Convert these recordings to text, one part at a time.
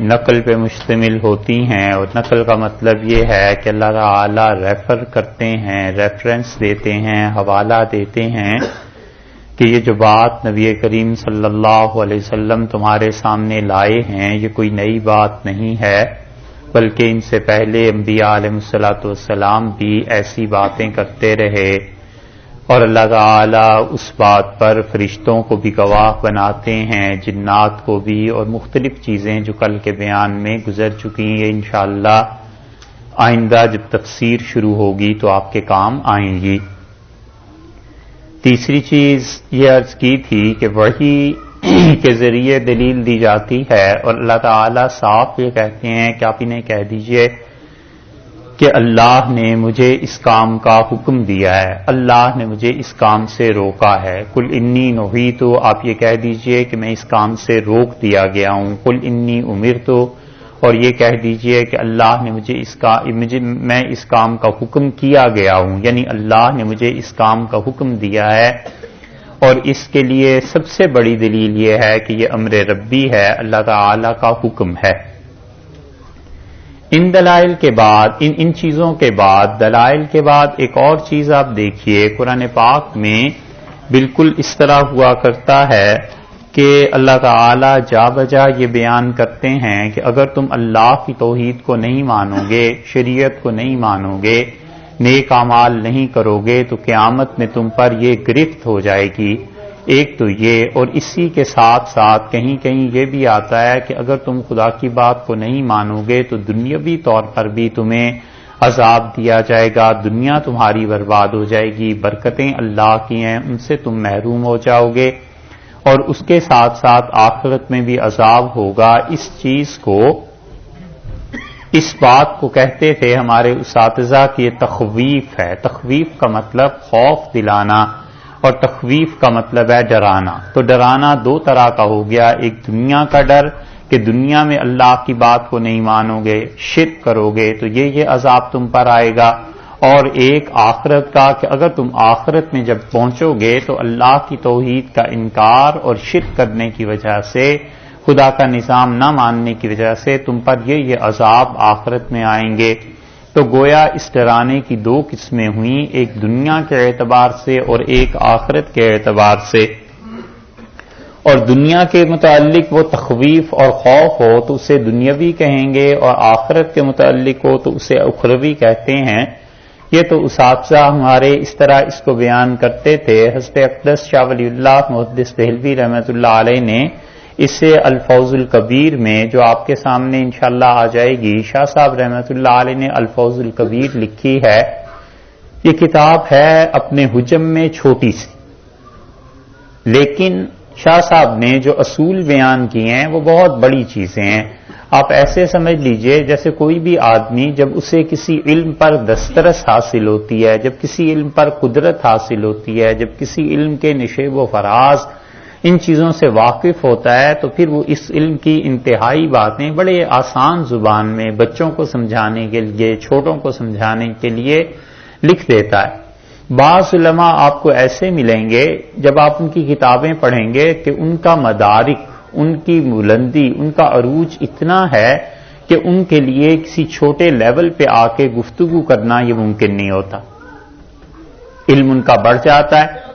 نقل پہ مشتمل ہوتی ہیں، اور نقل کا مطلب یہ ہے کہ اللہ تعالی ریفر کرتے ہیں، ریفرنس دیتے ہیں، حوالہ دیتے ہیں کہ یہ جو بات نبی کریم صلی اللہ علیہ وسلم تمہارے سامنے لائے ہیں یہ کوئی نئی بات نہیں ہے، بلکہ ان سے پہلے انبیاء علیہ الصلوۃ والسلام بھی ایسی باتیں کرتے رہے، اور اللہ تعالیٰ اس بات پر فرشتوں کو بھی گواہ بناتے ہیں، جنات کو بھی، اور مختلف چیزیں جو کل کے بیان میں گزر چکی ہیں انشاءاللہ آئندہ جب تفسیر شروع ہوگی تو آپ کے کام آئیں گی۔ تیسری چیز یہ عرض کی تھی کہ وحی کے ذریعے دلیل دی جاتی ہے، اور اللہ تعالیٰ صاف یہ کہتے ہیں کہ آپ انہیں کہہ دیجئے کہ اللہ نے مجھے اس کام کا حکم دیا ہے، اللہ نے مجھے اس کام سے روکا ہے۔ قل انی نہیت، آپ یہ کہہ دیجئے کہ میں اس کام سے روک دیا گیا ہوں۔ قل انی امرت، اور یہ کہہ دیجئے کہ اللہ نے میں اس کام کا حکم کیا گیا ہوں، یعنی اللہ نے مجھے اس کام کا حکم دیا ہے، اور اس کے لیے سب سے بڑی دلیل یہ ہے کہ یہ امر ربی ہے، اللہ تعالی کا حکم ہے۔ ان دلائل کے بعد ان چیزوں کے بعد دلائل کے بعد ایک اور چیز آپ دیکھیے، قرآن پاک میں بالکل اس طرح ہوا کرتا ہے کہ اللہ تعالی جا بجا یہ بیان کرتے ہیں کہ اگر تم اللہ کی توحید کو نہیں مانو گے، شریعت کو نہیں مانو گے، نیک اعمال نہیں کرو گے تو قیامت میں تم پر یہ گرفت ہو جائے گی۔ ایک تو یہ، اور اسی کے ساتھ ساتھ کہیں کہیں یہ بھی آتا ہے کہ اگر تم خدا کی بات کو نہیں مانو گے تو دنیاوی طور پر بھی تمہیں عذاب دیا جائے گا، دنیا تمہاری برباد ہو جائے گی، برکتیں اللہ کی ہیں ان سے تم محروم ہو جاؤ گے، اور اس کے ساتھ ساتھ آخرت میں بھی عذاب ہوگا۔ اس چیز کو، اس بات کو کہتے تھے ہمارے اساتذہ کی یہ تخویف ہے۔ تخویف کا مطلب خوف دلانا، اور تخویف کا مطلب ہے ڈرانا۔ تو ڈرانا دو طرح کا ہو گیا، ایک دنیا کا ڈر کہ دنیا میں اللہ کی بات کو نہیں مانو گے، شرک کرو گے تو یہ عذاب تم پر آئے گا، اور ایک آخرت کا کہ اگر تم آخرت میں جب پہنچو گے تو اللہ کی توحید کا انکار اور شرک کرنے کی وجہ سے، خدا کا نظام نہ ماننے کی وجہ سے تم پر یہ عذاب آخرت میں آئیں گے۔ تو گویا اس ڈرانے کی دو قسمیں ہوئیں، ایک دنیا کے اعتبار سے اور ایک آخرت کے اعتبار سے۔ اور دنیا کے متعلق وہ تخویف اور خوف ہو تو اسے دنیاوی کہیں گے، اور آخرت کے متعلق ہو تو اسے اخروی کہتے ہیں۔ یہ تو اساتذہ ہمارے اس طرح اس کو بیان کرتے تھے۔ حضرت اقدس شاہ ولی اللہ محدث دہلوی رحمۃ اللہ علیہ نے اسے الفوز الکبیر میں، جو آپ کے سامنے انشاءاللہ آ جائے گی، شاہ صاحب رحمۃ اللہ علیہ نے الفوز الکبیر لکھی ہے۔ یہ کتاب ہے اپنے حجم میں چھوٹی سی، لیکن شاہ صاحب نے جو اصول بیان کیے ہیں وہ بہت بڑی چیزیں ہیں۔ آپ ایسے سمجھ لیجئے جیسے کوئی بھی آدمی جب اسے کسی علم پر دسترس حاصل ہوتی ہے، جب کسی علم پر قدرت حاصل ہوتی ہے، جب کسی علم کے نشیب و فراز ان چیزوں سے واقف ہوتا ہے تو پھر وہ اس علم کی انتہائی باتیں بڑے آسان زبان میں بچوں کو سمجھانے کے لیے، چھوٹوں کو سمجھانے کے لیے لکھ دیتا ہے۔ بعض علماء آپ کو ایسے ملیں گے جب آپ ان کی کتابیں پڑھیں گے کہ ان کا مدارک، ان کی بلندی، ان کا عروج اتنا ہے کہ ان کے لیے کسی چھوٹے لیول پہ آ کے گفتگو کرنا یہ ممکن نہیں ہوتا۔ علم ان کا بڑھ جاتا ہے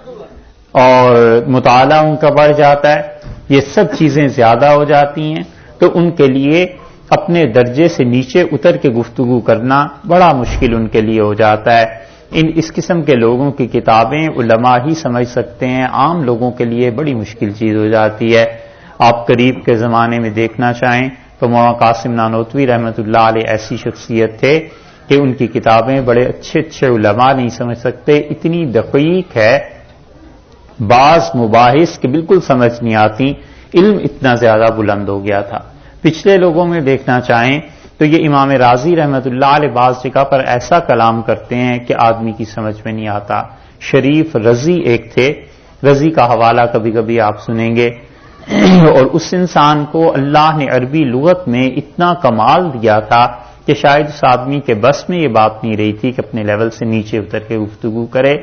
اور مطالعہ ان کا بڑھ جاتا ہے، یہ سب چیزیں زیادہ ہو جاتی ہیں، تو ان کے لیے اپنے درجے سے نیچے اتر کے گفتگو کرنا بڑا مشکل ان کے لیے ہو جاتا ہے۔ اس قسم کے لوگوں کی کتابیں علماء ہی سمجھ سکتے ہیں، عام لوگوں کے لیے بڑی مشکل چیز ہو جاتی ہے۔ آپ قریب کے زمانے میں دیکھنا چاہیں تو مولانا قاسم نانوتوی رحمۃ اللہ علیہ ایسی شخصیت تھے کہ ان کی کتابیں بڑے اچھے اچھے علماء نہیں سمجھ سکتے، اتنی دقیق ہے، بعض مباحث کے بالکل سمجھ نہیں آتی، علم اتنا زیادہ بلند ہو گیا تھا۔ پچھلے لوگوں میں دیکھنا چاہیں تو یہ امام راضی رحمۃ اللہ علیہ بعض جگہ پر ایسا کلام کرتے ہیں کہ آدمی کی سمجھ میں نہیں آتا۔ شریف رضی ایک تھے، رضی کا حوالہ کبھی کبھی آپ سنیں گے، اور اس انسان کو اللہ نے عربی لغت میں اتنا کمال دیا تھا کہ شاید اس آدمی کے بس میں یہ بات نہیں رہی تھی کہ اپنے لیول سے نیچے اتر کے گفتگو کرے۔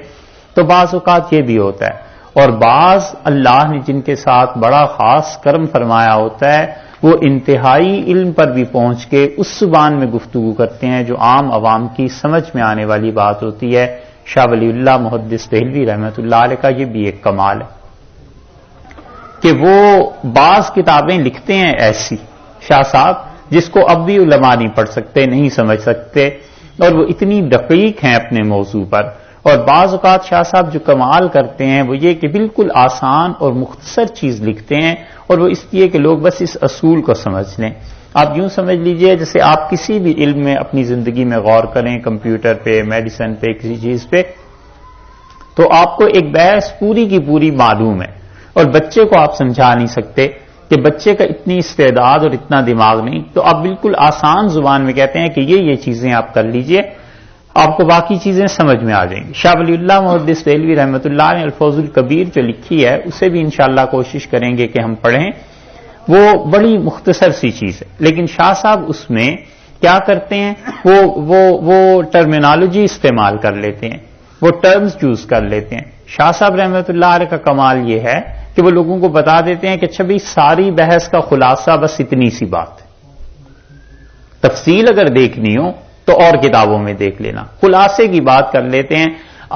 تو بعض اوقات یہ بھی ہوتا ہے، اور بعض اللہ نے جن کے ساتھ بڑا خاص کرم فرمایا ہوتا ہے وہ انتہائی علم پر بھی پہنچ کے اس زبان میں گفتگو کرتے ہیں جو عام عوام کی سمجھ میں آنے والی بات ہوتی ہے. شاہ ولی اللہ محدث دہلوی رحمۃ اللہ علیہ کا یہ بھی ایک کمال ہے کہ وہ بعض کتابیں لکھتے ہیں ایسی شاہ صاحب جس کو اب بھی علماء نہیں پڑھ سکتے، نہیں سمجھ سکتے، اور وہ اتنی دقیق ہیں اپنے موضوع پر. اور بعض اوقات شاہ صاحب جو کمال کرتے ہیں وہ یہ کہ بالکل آسان اور مختصر چیز لکھتے ہیں، اور وہ اس لیے کہ لوگ بس اس اصول کو سمجھ لیں. آپ یوں سمجھ لیجئے جیسے آپ کسی بھی علم میں اپنی زندگی میں غور کریں، کمپیوٹر پہ، میڈیسن پہ، کسی چیز پہ، تو آپ کو ایک بحث پوری کی پوری معلوم ہے، اور بچے کو آپ سمجھا نہیں سکتے کہ بچے کا اتنی استعداد اور اتنا دماغ نہیں، تو آپ بالکل آسان زبان میں کہتے ہیں کہ یہ چیزیں آپ کر لیجئے، آپ کو باقی چیزیں سمجھ میں آ جائیں گی. شاہ ولی اللہ محدث دہلوی رحمۃ اللہ نے الفوز الکبیر جو لکھی ہے اسے بھی انشاءاللہ کوشش کریں گے کہ ہم پڑھیں. وہ بڑی مختصر سی چیز ہے، لیکن شاہ صاحب اس میں کیا کرتے ہیں، وہ ٹرمینالوجی استعمال کر لیتے ہیں، وہ ٹرمز یوز کر لیتے ہیں. شاہ صاحب رحمۃ اللہ علیہ کا کمال یہ ہے کہ وہ لوگوں کو بتا دیتے ہیں کہ اچھا بھائی ساری بحث کا خلاصہ بس اتنی سی بات ہے، تفصیل اگر دیکھنی ہو تو اور کتابوں میں دیکھ لینا، خلاصے کی بات کر لیتے ہیں.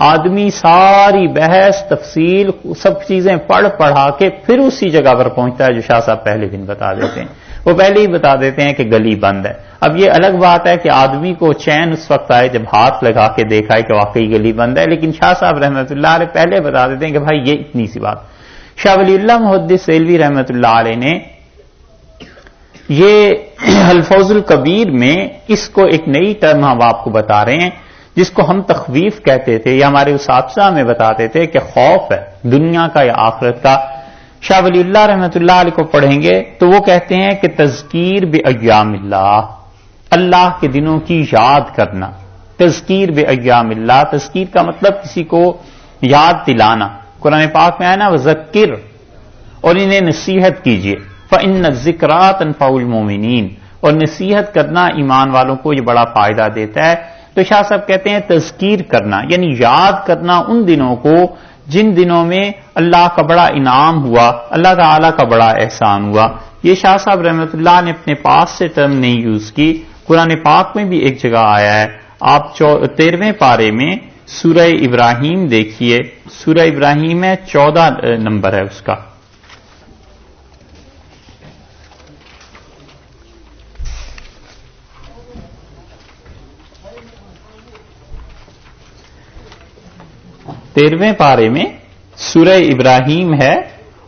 آدمی ساری بحث تفصیل سب چیزیں پڑھا کے پھر اسی جگہ پر پہنچتا ہے جو شاہ صاحب پہلے دن بتا دیتے ہیں. وہ پہلے ہی بتا دیتے ہیں کہ گلی بند ہے. اب یہ الگ بات ہے کہ آدمی کو چین اس وقت آئے جب ہاتھ لگا کے دیکھا ہے کہ واقعی گلی بند ہے، لیکن شاہ صاحب رحمۃ اللہ علیہ پہلے بتا دیتے ہیں کہ بھائی یہ اتنی سی بات. شاہ ولی اللہ محدث دہلوی رحمۃ اللہ علیہ نے یہ الفوز الکبیر میں اس کو ایک نئی ٹرم ہم آپ کو بتا رہے ہیں جس کو ہم تخویف کہتے تھے، یا ہمارے اساتذہ ہمیں بتاتے تھے کہ خوف ہے دنیا کا یا آخرت کا. شاہ ولی اللہ رحمۃ اللہ علیہ کو پڑھیں گے تو وہ کہتے ہیں کہ تذکیر بایام اللہ، اللہ کے دنوں کی یاد کرنا. تذکیر بایام اللہ، تذکیر کا مطلب کسی کو یاد دلانا. قرآن پاک میں آیا نا وذکر، اور انہیں نصیحت کیجیے. فإن الذکریٰ تنفع المؤمنین، اور نصیحت کرنا ایمان والوں کو یہ بڑا فائدہ دیتا ہے. تو شاہ صاحب کہتے ہیں تذکیر کرنا یعنی یاد کرنا ان دنوں کو جن دنوں میں اللہ کا بڑا انعام ہوا، اللہ تعالیٰ کا بڑا احسان ہوا. یہ شاہ صاحب رحمۃ اللہ نے اپنے پاس سے ٹرم نہیں یوز کی، قرآن پاک میں بھی ایک جگہ آیا ہے. آپ 13ویں پارے میں سورہ ابراہیم دیکھیے، سورہ ابراہیم ہے 14 نمبر ہے اس کا. تیرہویں پارے میں سورہ ابراہیم ہے،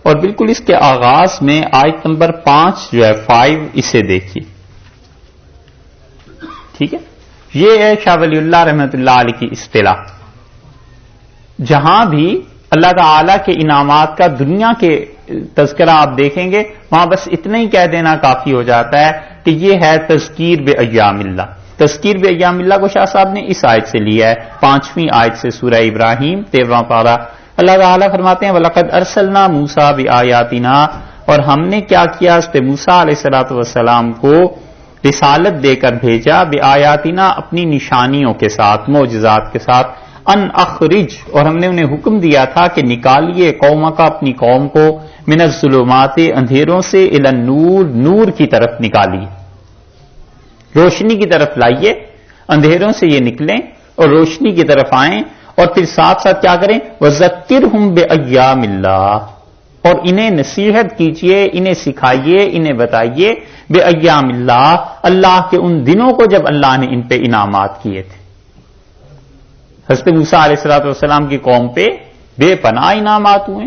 اور بالکل اس کے آغاز میں آیت نمبر 5 جو ہے 5 اسے دیکھیے. ٹھیک ہے، یہ ہے شاہ ولی اللہ رحمۃ اللہ علیہ کی اصطلاح. جہاں بھی اللہ تعالی کے انعامات کا دنیا کے تذکرہ آپ دیکھیں گے وہاں بس اتنا ہی کہہ دینا کافی ہو جاتا ہے کہ یہ ہے تذکیر بایام اللہ. تذکیر بایام اللہ کو شاہ صاحب نے اس آیت سے لیا ہے، 5ویں آیت سے سورہ ابراہیم 13واں پارہ. اللہ تعالیٰ فرماتے ہیں وَلَقَدْ أَرْسَلْنَا مُوسَىٰ بِآيَاتِنَا، اور ہم نے کیا کیا حضرت موسیٰ علیہ الصلوۃ والسلام کو رسالت دے کر بھیجا، بِآيَاتِنَا اپنی نشانیوں کے ساتھ، معجزات کے ساتھ، ان اخرج، اور ہم نے انہیں حکم دیا تھا کہ نکالیے قومک اپنی قوم کو، من الظلمات اندھیروں سے، الی النور نور کی طرف نکالیے، روشنی کی طرف لائیے. اندھیروں سے یہ نکلیں اور روشنی کی طرف آئیں، اور پھر ساتھ ساتھ کیا کریں وَذَكِّرْهُمْ بِأَيَّامِ اللَّهِ، اور انہیں نصیحت کیجئے، انہیں سکھائیے، انہیں بتائیے بِأَيَّامِ اللَّهِ، اللہ کے ان دنوں کو جب اللہ نے ان پہ انعامات کیے تھے. حضرت موسیٰ علیہ السلام کی قوم پہ بے پناہ انعامات ہوئے،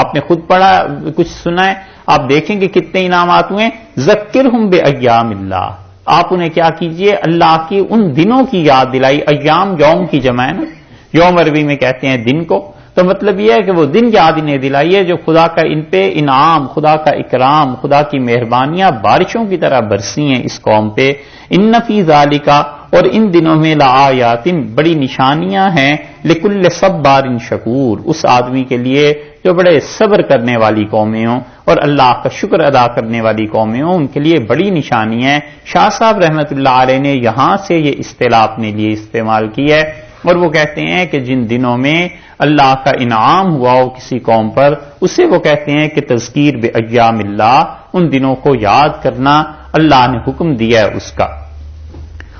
آپ نے خود پڑھا، کچھ سنا ہے، آپ دیکھیں کہ کتنے انعامات ہوئے. ذکرہم بایام اللہ، آپ انہیں کیا کیجئے اللہ کی ان دنوں کی یاد دلائی. ایام یوم کی جمع ہے نا، یوم عربی میں کہتے ہیں دن کو، تو مطلب یہ ہے کہ وہ دن یاد انہیں دلائیے جو خدا کا ان پہ انعام، خدا کا اکرام، خدا کی مہربانیاں بارشوں کی طرح برسی ہیں اس قوم پہ. ان فی ذالک، اور ان دنوں میں لآیات، بڑی نشانیاں ہیں، لکل صبار شکور، اس آدمی کے لیے جو بڑے صبر کرنے والی قومیں ہوں اور اللہ کا شکر ادا کرنے والی قومیں ہوں، ان کے لیے بڑی نشانیاں ہیں. شاہ صاحب رحمۃ اللہ علیہ نے یہاں سے یہ اصطلاح اپنے لیے استعمال کی ہے، اور وہ کہتے ہیں کہ جن دنوں میں اللہ کا انعام ہوا ہو کسی قوم پر، اسے وہ کہتے ہیں کہ تذکیر بایام اللہ، ان دنوں کو یاد کرنا اللہ نے حکم دیا ہے اس کا.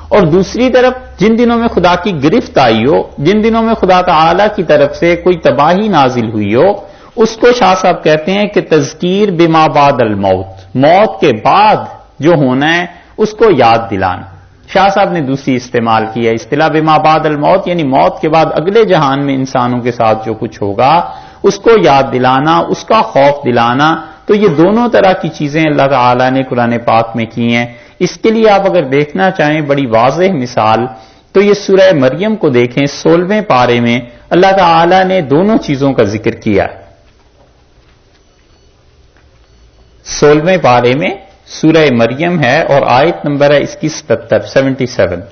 اور دوسری طرف جن دنوں میں خدا کی گرفت آئی ہو، جن دنوں میں خدا تعالی کی طرف سے کوئی تباہی نازل ہوئی ہو، اس کو شاہ صاحب کہتے ہیں کہ تذکیر بما بعد الموت، موت کے بعد جو ہونا ہے اس کو یاد دلانا. شاہ صاحب نے دوسری استعمال کی ہے اصطلاح بما بعد الموت، یعنی موت کے بعد اگلے جہان میں انسانوں کے ساتھ جو کچھ ہوگا اس کو یاد دلانا، اس کا خوف دلانا. تو یہ دونوں طرح کی چیزیں اللہ تعالی نے قرآن پاک میں کی ہیں. اس کے لیے آپ اگر دیکھنا چاہیں بڑی واضح مثال تو یہ سورہ مریم کو دیکھیں، 16ویں پارے میں اللہ تعالی نے دونوں چیزوں کا ذکر کیا ہے. 16ویں پارے میں سورہ مریم ہے اور آیت نمبر ہے اس کی 77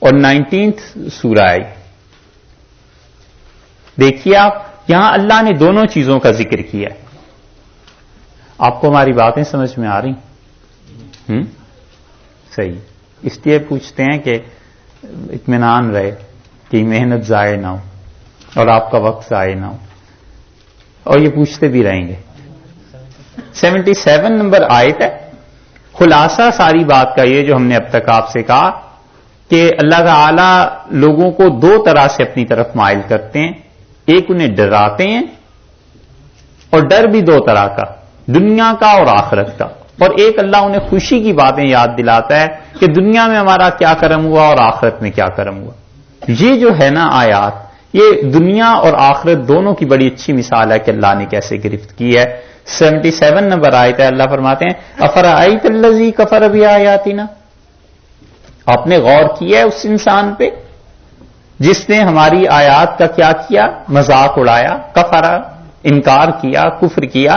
اور 19 سورہ ہے. دیکھیے آپ یہاں اللہ نے دونوں چیزوں کا ذکر کیا ہے. آپ کو ہماری باتیں سمجھ میں آ رہی؟ صحیح. اس لیے پوچھتے ہیں کہ اطمینان رہے کہ محنت ضائع نہ ہو اور آپ کا وقت ضائع نہ ہو، اور یہ پوچھتے بھی رہیں گے. 77 نمبر آیت ہے. خلاصہ ساری بات کا یہ جو ہم نے اب تک آپ سے کہا کہ اللہ تعالی لوگوں کو دو طرح سے اپنی طرف مائل کرتے ہیں. ایک انہیں ڈراتے ہیں، اور ڈر بھی دو طرح کا، دنیا کا اور آخرت کا. اور ایک اللہ انہیں خوشی کی باتیں یاد دلاتا ہے کہ دنیا میں ہمارا کیا کرم ہوا اور آخرت میں کیا کرم ہوا. یہ جو ہے نا آیات، یہ دنیا اور آخرت دونوں کی بڑی اچھی مثال ہے کہ اللہ نے کیسے گرفت کی ہے. 77 نمبر آیت ہے، اللہ فرماتے ہیں افرأیت الذی کفر بآیاتنا، آپ نے غور کیا ہے اس انسان پہ جس نے ہماری آیات کا کیا کیا؟ مذاق اڑایا، کفر انکار کیا، کفر کیا.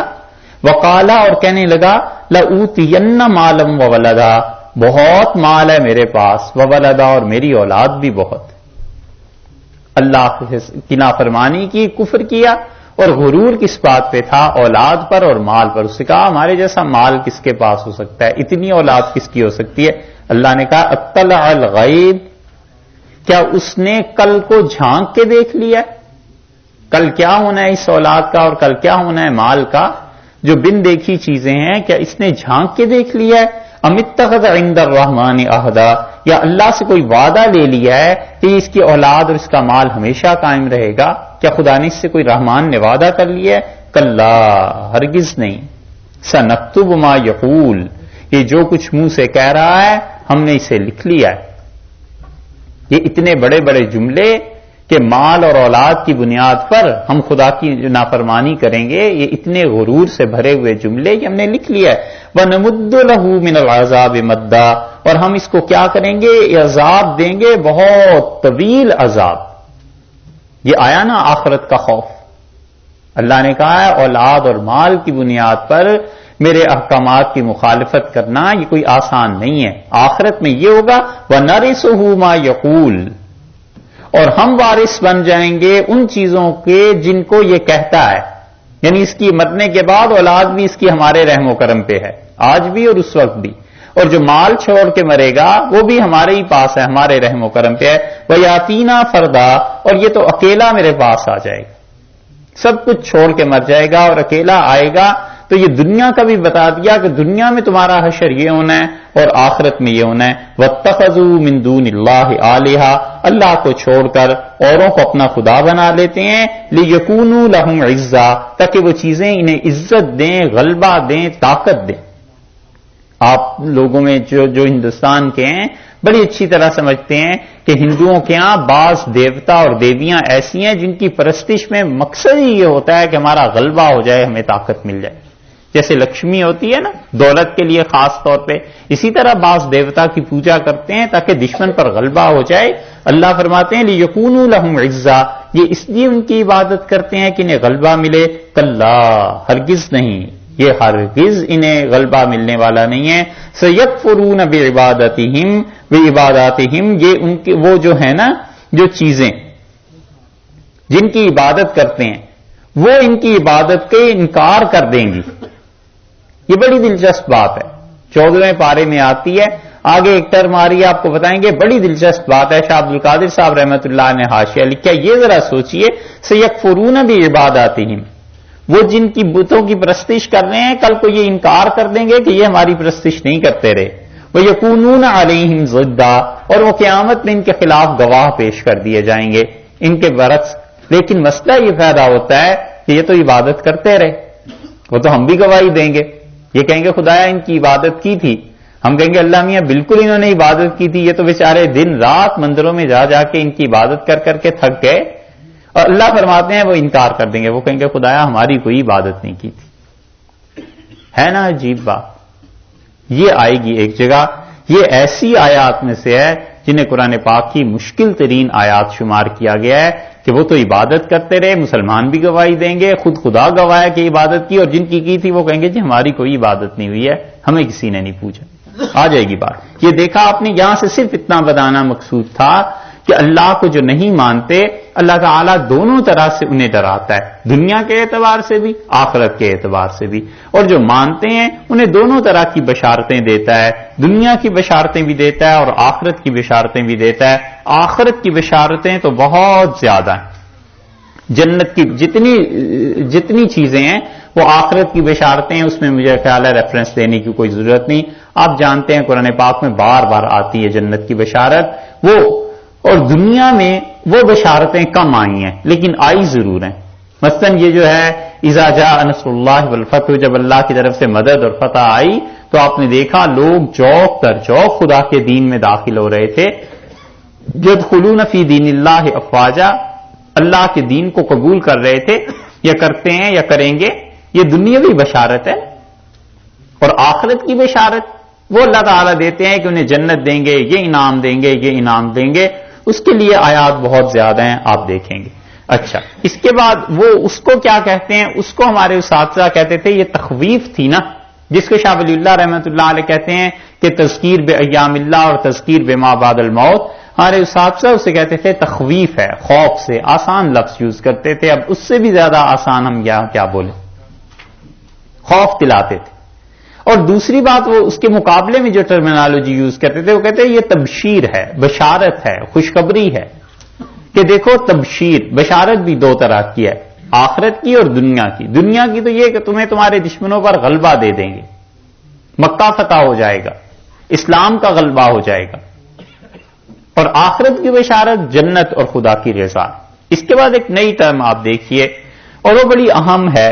وقالا اور کہنے لگا لأوتین مالا وولدا، بہت مال ہے میرے پاس، وولدا اور میری اولاد بھی بہت. اللہ کی نافرمانی کی، کفر کیا، اور غرور کس بات پہ تھا؟ اولاد پر اور مال پر. اس نے کہا ہمارے جیسا مال کس کے پاس ہو سکتا ہے، اتنی اولاد کس کی ہو سکتی ہے؟ اللہ نے کہا اطلع الغیب، کیا اس نے کل کو جھانک کے دیکھ لیا؟ کل کیا ہونا ہے اس اولاد کا اور کل کیا ہونا ہے مال کا؟ جو بن دیکھی چیزیں ہیں، کیا اس نے جھانک کے دیکھ لیا ہے؟ ام اتخذ عند الرحمن عہدا، یا اللہ سے کوئی وعدہ لے لیا ہے کہ اس کی اولاد اور اس کا مال ہمیشہ قائم رہے گا؟ کیا خدا نے اس سے کوئی رحمان نے وعدہ کر لیا ہے؟ کلا، ہرگز نہیں. سنکتب ما یقول، یہ جو کچھ منہ سے کہہ رہا ہے ہم نے اسے لکھ لیا ہے. یہ اتنے بڑے بڑے جملے کہ مال اور اولاد کی بنیاد پر ہم خدا کی نافرمانی کریں گے، یہ اتنے غرور سے بھرے ہوئے جملے یہ ہم نے لکھ لیا ہے. وَنَمُدُّ لَهُ مِنَ الْعَذَابِ مَدًّا، اور ہم اس کو کیا کریں گے؟ عذاب دیں گے، بہت طویل عذاب. یہ آیا نا آخرت کا خوف. اللہ نے کہا ہے اولاد اور مال کی بنیاد پر میرے احکامات کی مخالفت کرنا یہ کوئی آسان نہیں ہے. آخرت میں یہ ہوگا وَنَرِثُهُ مَا يَقُولُ، اور ہم وارث بن جائیں گے ان چیزوں کے جن کو یہ کہتا ہے. یعنی اس کی مرنے کے بعد اولاد بھی اس کی ہمارے رحم و کرم پہ ہے، آج بھی اور اس وقت بھی. اور جو مال چھوڑ کے مرے گا وہ بھی ہمارے ہی پاس ہے، ہمارے رحم و کرم پہ ہے. وَيَأْتِينَا فَرْدًا، اور یہ تو اکیلا میرے پاس آ جائے گا، سب کچھ چھوڑ کے مر جائے گا اور اکیلا آئے گا. تو یہ دنیا کا بھی بتا دیا کہ دنیا میں تمہارا حشر یہ ہونا ہے اور آخرت میں یہ ہونا ہے. وَاتَّخَذُوا مِن دُونِ اللَّهِ آلِهَةً، اللہ کو چھوڑ کر اوروں کو اپنا خدا بنا لیتے ہیں. لِيَكُونُوا لَهُمْ عِزًّا، تاکہ وہ چیزیں انہیں عزت دیں، غلبہ دیں، طاقت دیں. آپ لوگوں میں جو ہندوستان کے ہیں بڑی اچھی طرح سمجھتے ہیں کہ ہندوؤں کے ہاں بعض دیوتا اور دیویاں ایسی ہیں جن کی پرستش میں مقصد ہی یہ ہوتا ہے کہ ہمارا غلبہ ہو جائے، ہمیں طاقت مل جائے. جیسے لکشمی ہوتی ہے نا دولت کے لیے خاص طور پہ، اسی طرح بعض دیوتا کی پوجا کرتے ہیں تاکہ دشمن پر غلبہ ہو جائے. اللہ فرماتے ہیں لِيَكُونُوا لَهُمْ عِزًّا، یہ اس لیے ان کی عبادت کرتے ہیں کہ انہیں غلبہ ملے. کلا، ہرگز نہیں، یہ ہرگز انہیں غلبہ ملنے والا نہیں ہے. سَيَكْفُرُونَ بِعِبَادَاتِهِمْ، یہ ان کی وہ جو ہے نا جو چیزیں جن کی عبادت کرتے ہیں وہ ان کی عبادت کے انکار کر دیں گی. یہ بڑی دلچسپ بات ہے، 14ویں پارے میں آتی ہے. آگے ایک ٹرم آ رہی ہے آپ کو بتائیں گے، بڑی دلچسپ بات ہے. شاہ عبد القادر صاحب رحمۃ اللہ نے حاشیہ لکھا، یہ ذرا سوچئے. سَيَكْفُرُونَ بِعِبَادَاتِهِمْ، وہ جن کی بتوں کی پرستش کر رہے ہیں کل کو یہ انکار کر دیں گے کہ یہ ہماری پرستش نہیں کرتے رہے. وَيَكُونُونَ عَلَيْهِمْ ضِدًّا، اور وہ قیامت میں ان کے خلاف گواہ پیش کر دیے جائیں گے ان کے برعکس. لیکن مسئلہ یہ پیدا ہوتا ہے کہ یہ تو عبادت کرتے رہے، وہ تو ہم بھی گواہی دیں گے. یہ کہیں گے خدایا ان کی عبادت کی تھی، ہم کہیں گے اللہ میاں بالکل انہوں نے عبادت کی تھی، یہ تو بیچارے دن رات مندروں میں جا جا کے ان کی عبادت کر کر کے تھک گئے. اور اللہ فرماتے ہیں وہ انکار کر دیں گے، وہ کہیں گے خدایا ہماری کوئی عبادت نہیں کی تھی. ہے نا عجیب بات. یہ آئے گی ایک جگہ. یہ ایسی آیات میں سے ہے جنہیں قرآن پاک کی مشکل ترین آیات شمار کیا گیا ہے کہ وہ تو عبادت کرتے رہے، مسلمان بھی گواہی دیں گے، خود خدا گواہ ہے کہ عبادت کی، اور جن کی تھی وہ کہیں گے جی ہماری کوئی عبادت نہیں ہوئی ہے، ہمیں کسی نے نہیں پوچھا. آ جائے گی بات. یہ دیکھا آپ نے، یہاں سے صرف اتنا بتانا مقصود تھا کہ اللہ کو جو نہیں مانتے اللہ تعالیٰ دونوں طرح سے انہیں ڈراتا ہے، دنیا کے اعتبار سے بھی آخرت کے اعتبار سے بھی. اور جو مانتے ہیں انہیں دونوں طرح کی بشارتیں دیتا ہے، دنیا کی بشارتیں بھی دیتا ہے اور آخرت کی بشارتیں بھی دیتا ہے. آخرت کی بشارتیں تو بہت زیادہ ہیں. جنت کی جتنی چیزیں ہیں وہ آخرت کی بشارتیں ہیں، اس میں مجھے خیال ہے ریفرنس دینے کی کوئی ضرورت نہیں. آپ جانتے ہیں قرآن پاک میں بار بار آتی ہے جنت کی بشارت. وہ اور دنیا میں وہ بشارتیں کم آئی ہیں لیکن آئی ضرور ہیں. مثلا یہ جو ہے اذا جاء نصر اللہ والفتح، جب اللہ کی طرف سے مدد اور فتح آئی تو آپ نے دیکھا لوگ چوک در چوک خدا کے دین میں داخل ہو رہے تھے. یدخلون فی دین اللہ افواجا، اللہ کے دین کو قبول کر رہے تھے، یا کرتے ہیں یا کریں گے. یہ دنیاوی بشارت ہے. اور آخرت کی بشارت وہ اللہ تعالیٰ دیتے ہیں کہ انہیں جنت دیں گے، یہ انعام دیں گے، یہ انعام دیں گے. اس کے لیے آیات بہت زیادہ ہیں، آپ دیکھیں گے. اچھا، اس کے بعد وہ اس کو کیا کہتے ہیں؟ اس کو ہمارے اساتذہ کہتے تھے یہ تخویف تھی نا، جس کو شاہ ولی اللہ رحمۃ اللہ علیہ کہتے ہیں کہ تذکیر بے ایام اللہ اور تذکیر بے ما بعد الموت. ہمارے اساتذہ اسے کہتے تھے تخویف ہے، خوف سے. آسان لفظ یوز کرتے تھے. اب اس سے بھی زیادہ آسان ہم کیا بولیں، خوف دلاتے تھے. اور دوسری بات وہ اس کے مقابلے میں جو ٹرمینالوجی یوز کرتے تھے وہ کہتے ہیں یہ تبشیر ہے، بشارت ہے، خوشخبری ہے. کہ دیکھو تبشیر، بشارت بھی دو طرح کی ہے، آخرت کی اور دنیا کی. دنیا کی تو یہ کہ تمہیں تمہارے دشمنوں پر غلبہ دے دیں گے، مکہ فتح ہو جائے گا، اسلام کا غلبہ ہو جائے گا. اور آخرت کی بشارت جنت اور خدا کی رضا. اس کے بعد ایک نئی ٹرم آپ دیکھیے اور وہ بڑی اہم ہے،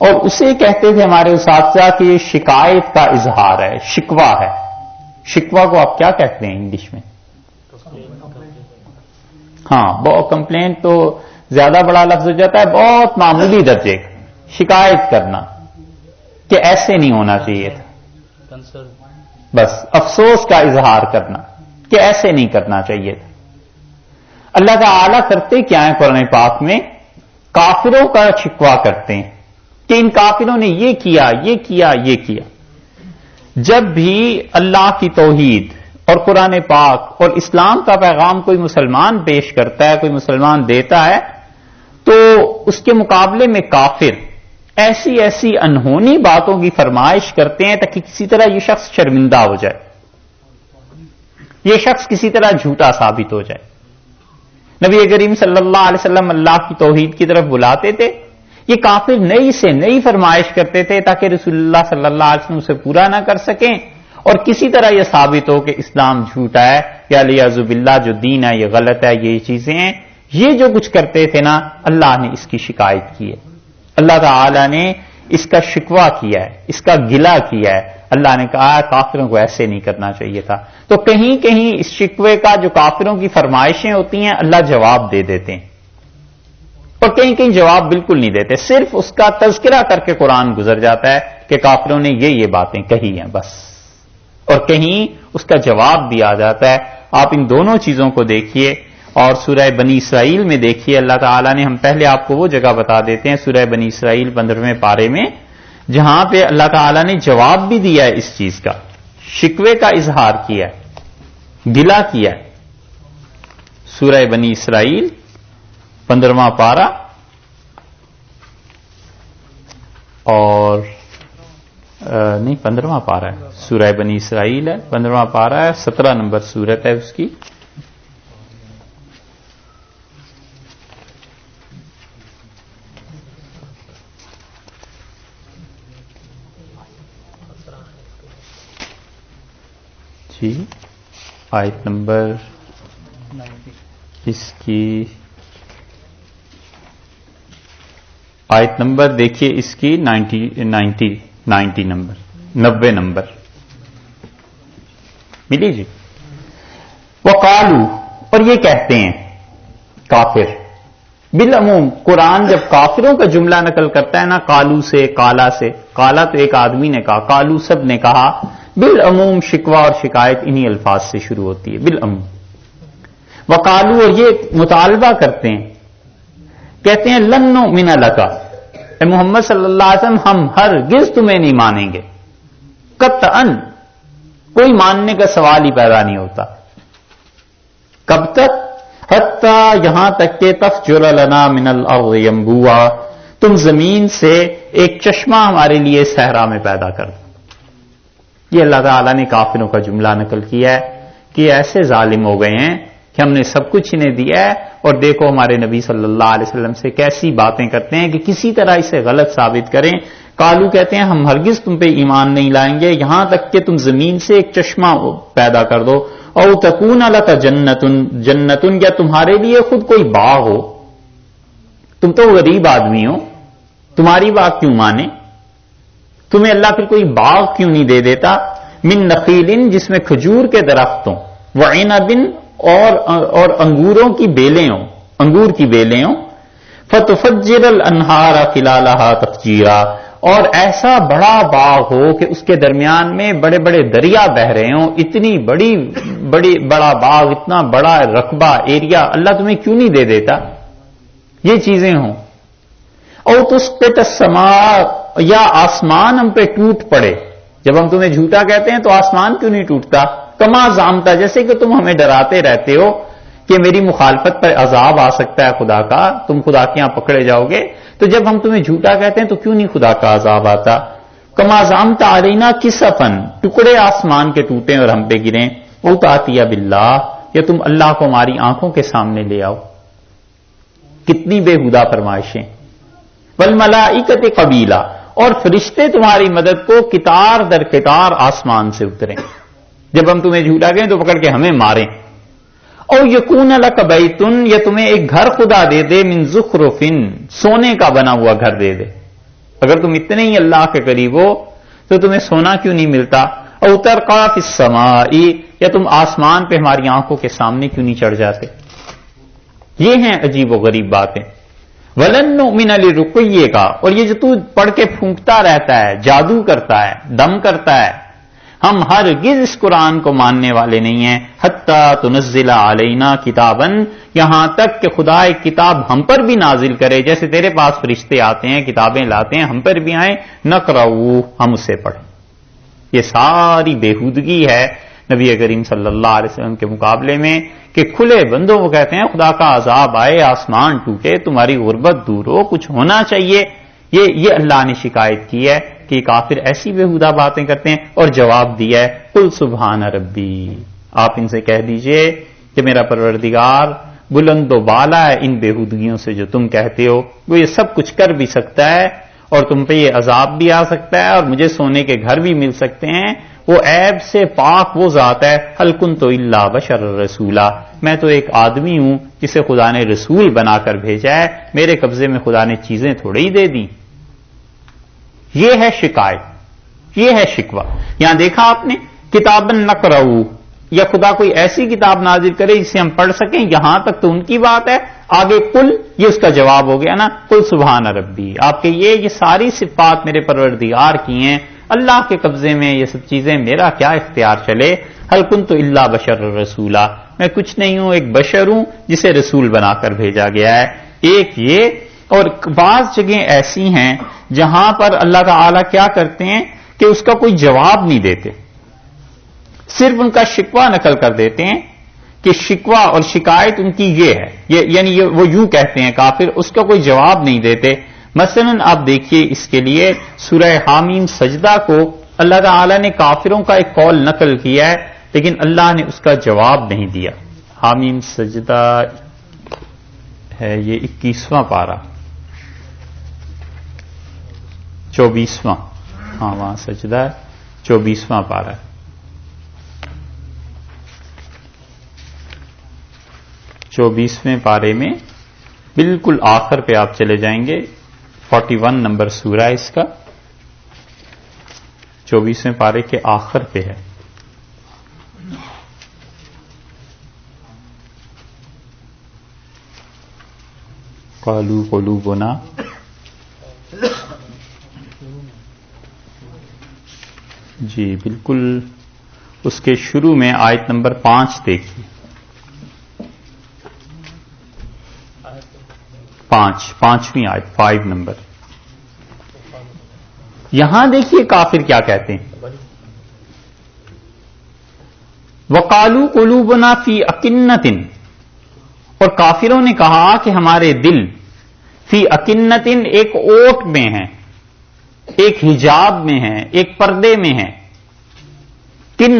اور اسے کہتے تھے ہمارے اساتذہ کہ یہ شکایت کا اظہار ہے، شکوہ ہے. شکوہ کو آپ کیا کہتے ہیں انگلش میں؟ ہاں، بہت کمپلینٹ تو زیادہ بڑا لفظ ہو جاتا ہے، بہت معمولی درجے کا شکایت کرنا کہ ایسے نہیں ہونا چاہیے تھا. بس افسوس کا اظہار کرنا کہ ایسے نہیں کرنا چاہیے تھا. اللہ تعالی کرتے کیا ہے قرآن پاک میں؟ کافروں کا شکوہ کرتے ہیں کہ ان کافروں نے یہ کیا، یہ کیا، یہ کیا. جب بھی اللہ کی توحید اور قرآن پاک اور اسلام کا پیغام کوئی مسلمان پیش کرتا ہے، کوئی مسلمان دیتا ہے، تو اس کے مقابلے میں کافر ایسی ایسی انہونی باتوں کی فرمائش کرتے ہیں تاکہ کسی طرح یہ شخص شرمندہ ہو جائے، یہ شخص کسی طرح جھوٹا ثابت ہو جائے. نبی کریم صلی اللہ علیہ وسلم اللہ کی توحید کی طرف بلاتے تھے، یہ کافر نئی سے نئی فرمائش کرتے تھے تاکہ رسول اللہ صلی اللہ علیہ وسلم اسے پورا نہ کر سکیں اور کسی طرح یہ ثابت ہو کہ اسلام جھوٹا ہے یا لیاذ باللہ جو دین ہے یہ غلط ہے، یہ چیزیں ہیں. یہ جو کچھ کرتے تھے نا، اللہ نے اس کی شکایت کی ہے، اللہ تعالی نے اس کا شکوہ کیا ہے، اس کا گلہ کیا ہے. اللہ نے کہا کافروں کو ایسے نہیں کرنا چاہیے تھا. تو کہیں کہیں اس شکوے کا جو کافروں کی فرمائشیں ہوتی ہیں اللہ جواب دے دیتے ہیں، اور کہیں کہیں جواب بالکل نہیں دیتے، صرف اس کا تذکرہ کر کے قرآن گزر جاتا ہے کہ کافروں نے یہ باتیں کہی ہیں بس. اور کہیں اس کا جواب بھی آ جاتا ہے. آپ ان دونوں چیزوں کو دیکھیے اور سورہ بنی اسرائیل میں دیکھیے. اللہ تعالیٰ نے، ہم پہلے آپ کو وہ جگہ بتا دیتے ہیں سورہ بنی اسرائیل 15ویں پارے میں، جہاں پہ اللہ تعالیٰ نے جواب بھی دیا ہے اس چیز کا، شکوے کا اظہار کیا ہے، گلہ کیا ہے. سورہ بنی اسرائیل 15واں پارہ اور نہیں 15واں پارہ ہے، سورہ بنی اسرائیل ہے، 15واں پارہ ہے، 17 نمبر سورت ہے اس کی. جی آیت نمبر اس کی آیت نمبر دیکھیے اس کی 90 نمبر 90 نمبر ملی جی. وقالو اور یہ کہتے ہیں کافر بالعموم. قرآن جب کافروں کا جملہ نقل کرتا ہے نا قالو سے کالا سے، کالا تو ایک آدمی نے کہا، قالو سب نے کہا، بالعموم شکوہ اور شکایت انہی الفاظ سے شروع ہوتی ہے بالعموم. وقالو اور یہ مطالبہ کرتے ہیں، کہتے ہیں لن نؤمن لک، اے محمد صلی اللہ علیہ وسلم ہم ہرگز تمہیں نہیں مانیں گے. قطعاً کوئی ماننے کا سوال ہی پیدا نہیں ہوتا. کب تک؟ حتی یہاں تک کہ تفجر لنا من الارض ینبوعا، تم زمین سے ایک چشمہ ہمارے لیے صحرا میں پیدا کر دو. یہ اللہ تعالیٰ نے کافروں کا جملہ نقل کیا ہے کہ ایسے ظالم ہو گئے ہیں کہ ہم نے سب کچھ انہیں دیا ہے اور دیکھو ہمارے نبی صلی اللہ علیہ وسلم سے کیسی باتیں کرتے ہیں کہ کسی طرح اسے غلط ثابت کریں. کالو کہتے ہیں ہم ہرگز تم پہ ایمان نہیں لائیں گے یہاں تک کہ تم زمین سے ایک چشمہ پیدا کر دو، او تکون لک جنتن یا تمہارے لیے خود کوئی باغ ہو. تم تو غریب آدمی ہو، تمہاری بات کیوں مانے؟ تمہیں اللہ پھر کوئی باغ کیوں نہیں دے دیتا؟ من نخیل جس میں کھجور کے درخت ہوں، وعنب اور انگوروں کی بیلیں ہوں، انگور کی بیلیں ہوں. فتفجر الانہار خلالہا تفجیرا، اور ایسا بڑا باغ ہو کہ اس کے درمیان میں بڑے بڑے دریا بہ رہے ہوں. اتنی بڑا باغ، اتنا بڑا رقبہ ایریا اللہ تمہیں کیوں نہیں دے دیتا؟ یہ چیزیں ہوں. او تسقط السماء، یا آسمان ہم پہ ٹوٹ پڑے. جب ہم تمہیں جھوٹا کہتے ہیں تو آسمان کیوں نہیں ٹوٹتا؟ کما زعمتا، جیسے کہ تم ہمیں ڈراتے رہتے ہو کہ میری مخالفت پر عذاب آ سکتا ہے خدا کا، تم خدا کے یہاں پکڑے جاؤ گے. تو جب ہم تمہیں جھوٹا کہتے ہیں تو کیوں نہیں خدا کا عذاب آتا؟ کما زعمتا علینا کسفن، ٹکڑے آسمان کے ٹوٹیں اور ہم پہ گریں. او تاتیہ باللہ، یا تم اللہ کو ہماری آنکھوں کے سامنے لے آؤ. کتنی بےہودہ فرمائشیں. والملائکۃ قبیلا، اور فرشتے تمہاری مدد کو قطار در قطار آسمان سے اتریں. جب ہم تمہیں جھوٹا کہیں تو پکڑ کے ہمیں ماریں. او یکون لک بیتن، یا تمہیں ایک گھر خدا دے دے، من زخرفن، سونے کا بنا ہوا گھر دے دے. اگر تم اتنے ہی اللہ کے قریب ہو تو تمہیں سونا کیوں نہیں ملتا؟ او ترقا فی السماء، یا تم آسمان پہ ہماری آنکھوں کے سامنے کیوں نہیں چڑھ جاتے؟ یہ ہیں عجیب و غریب باتیں. ولن نؤمن لرقیہ کا، اور یہ جو تو پڑھ کے پھونکتا رہتا ہے، جادو کرتا ہے، دم کرتا ہے، ہم ہرگز اس قرآن کو ماننے والے نہیں ہیں. حتی تنزل علینا کتابا، یہاں تک کہ خدا ایک کتاب ہم پر بھی نازل کرے. جیسے تیرے پاس فرشتے آتے ہیں کتابیں لاتے ہیں، ہم پر بھی آئیں، نقرؤ، ہم اسے پڑھیں. یہ ساری بےہودگی ہے نبی کریم صلی اللہ علیہ وسلم کے مقابلے میں کہ کھلے بندوں کو کہتے ہیں خدا کا عذاب آئے، آسمان ٹوٹے، تمہاری غربت دور ہو، کچھ ہونا چاہیے. یہ اللہ نے شکایت کی ہے کہ کافر ایسی بےہودہ باتیں کرتے ہیں. اور جواب دیا ہے قل سبحان ربی، آپ ان سے کہہ دیجئے کہ میرا پروردگار بلند و بالا ہے ان بےہودگیوں سے جو تم کہتے ہو. وہ یہ سب کچھ کر بھی سکتا ہے اور تم پہ یہ عذاب بھی آ سکتا ہے اور مجھے سونے کے گھر بھی مل سکتے ہیں. وہ عیب سے پاک وہ ذات ہے. هل كنت الا بشر رسولا، میں تو ایک آدمی ہوں جسے خدا نے رسول بنا کر بھیجا ہے، میرے قبضے میں خدا نے چیزیں تھوڑے ہی دے دی. یہ ہے شکایت، یہ ہے شکوہ. یہاں دیکھا آپ نے کتابن نقرؤ، یا خدا کوئی ایسی کتاب نازل کرے جسے ہم پڑھ سکیں. یہاں تک تو ان کی بات ہے. آگے قل، یہ اس کا جواب ہو گیا نا، قل سبحان ربی. آپ کے یہ ساری صفات میرے پروردگار کی ہیں، اللہ کے قبضے میں یہ سب چیزیں، میرا کیا اختیار چلے. هل كنت الا بشر رسولا، میں کچھ نہیں ہوں، ایک بشر ہوں جسے رسول بنا کر بھیجا گیا ہے. ایک یہ، اور بعض جگہیں ایسی ہیں جہاں پر اللہ تعالی کیا کرتے ہیں کہ اس کا کوئی جواب نہیں دیتے، صرف ان کا شکوہ نقل کر دیتے ہیں کہ شکوہ اور شکایت ان کی یہ ہے. یعنی وہ یوں کہتے ہیں کافر، اس کا کوئی جواب نہیں دیتے. مثلا آپ دیکھیے اس کے لیے سورہ حامیم سجدہ کو اللہ تعالی نے کافروں کا ایک قول نقل کیا ہے لیکن اللہ نے اس کا جواب نہیں دیا. حامیم سجدہ ہے یہ 21واں پارہ، 24واں، ہاں وہاں سجدہ ہے، 24واں پارہ ہے. 24ویں پارے میں بالکل آخر پہ آپ چلے جائیں گے. 41 نمبر سورہ اس کا 24ویں پارے کے آخر پہ ہے. قالوا قلوبنا جی بالکل اس کے شروع میں آیت نمبر 5 دیکھیے. 5ویں آیت 5 نمبر. یہاں دیکھیے کافر کیا کہتے ہیں. وقالوا قلوبنا فی اکنۃ، اور کافروں نے کہا کہ ہمارے دل فی اکنۃ ایک اوٹ میں ہیں، ایک حجاب میں ہیں، ایک پردے میں ہیں. کن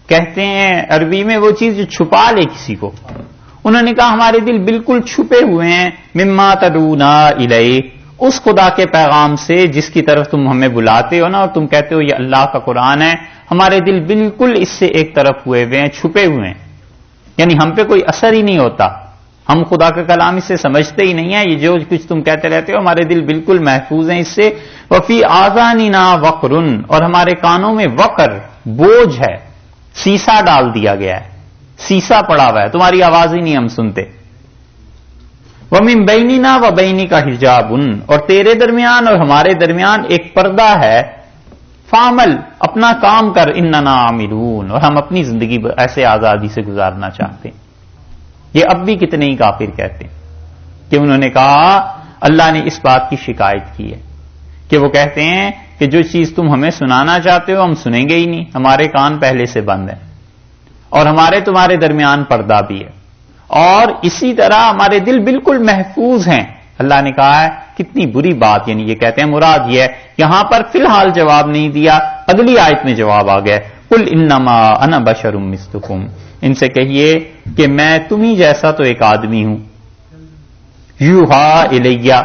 کہتے ہیں عربی میں وہ چیز جو چھپا لے کسی کو. انہوں نے کہا ہمارے دل بالکل چھپے ہوئے ہیں مما تدعونا الیہ، اس خدا کے پیغام سے جس کی طرف تم ہمیں بلاتے ہو نا، اور تم کہتے ہو یہ اللہ کا قرآن ہے. ہمارے دل بالکل اس سے ایک طرف ہوئے ہوئے ہیں، چھپے ہوئے ہیں، یعنی ہم پہ کوئی اثر ہی نہیں ہوتا. ہم خدا کا کلام اس سے سمجھتے ہی نہیں ہیں. یہ جو کچھ تم کہتے رہتے ہو ہمارے دل بالکل محفوظ ہیں اس سے. وفی آذاننا وقر، اور ہمارے کانوں میں وقر بوجھ ہے، سیسا ڈال دیا گیا ہے، سیسا پڑا ہوا ہے، تمہاری آواز ہی نہیں ہم سنتے. ومن بیننا و بینک حجاب، اور تیرے درمیان اور ہمارے درمیان ایک پردہ ہے. فعمل، اپنا کام کر، اننا عاملون، اور ہم اپنی زندگی ایسے آزادی سے گزارنا چاہتے ہیں. یہ اب بھی کتنے ہی کافر کہتے ہیں کہ انہوں نے کہا اللہ نے اس بات کی شکایت کی ہے کہ وہ کہتے ہیں کہ جو چیز تم ہمیں سنانا چاہتے ہو ہم سنیں گے ہی نہیں، ہمارے کان پہلے سے بند ہیں، اور ہمارے تمہارے درمیان پردہ بھی ہے، اور اسی طرح ہمارے دل بالکل محفوظ ہیں. اللہ نے کہا ہے کتنی بری بات، یعنی یہ کہتے ہیں مراد یہ ہے. یہاں پر فی الحال جواب نہیں دیا، اگلی آیت میں جواب آ گیا. قل انما انا بشر مثلکم، ان سے کہیے کہ میں تمہیں جیسا تو ایک آدمی ہوں. یوحا الیہ،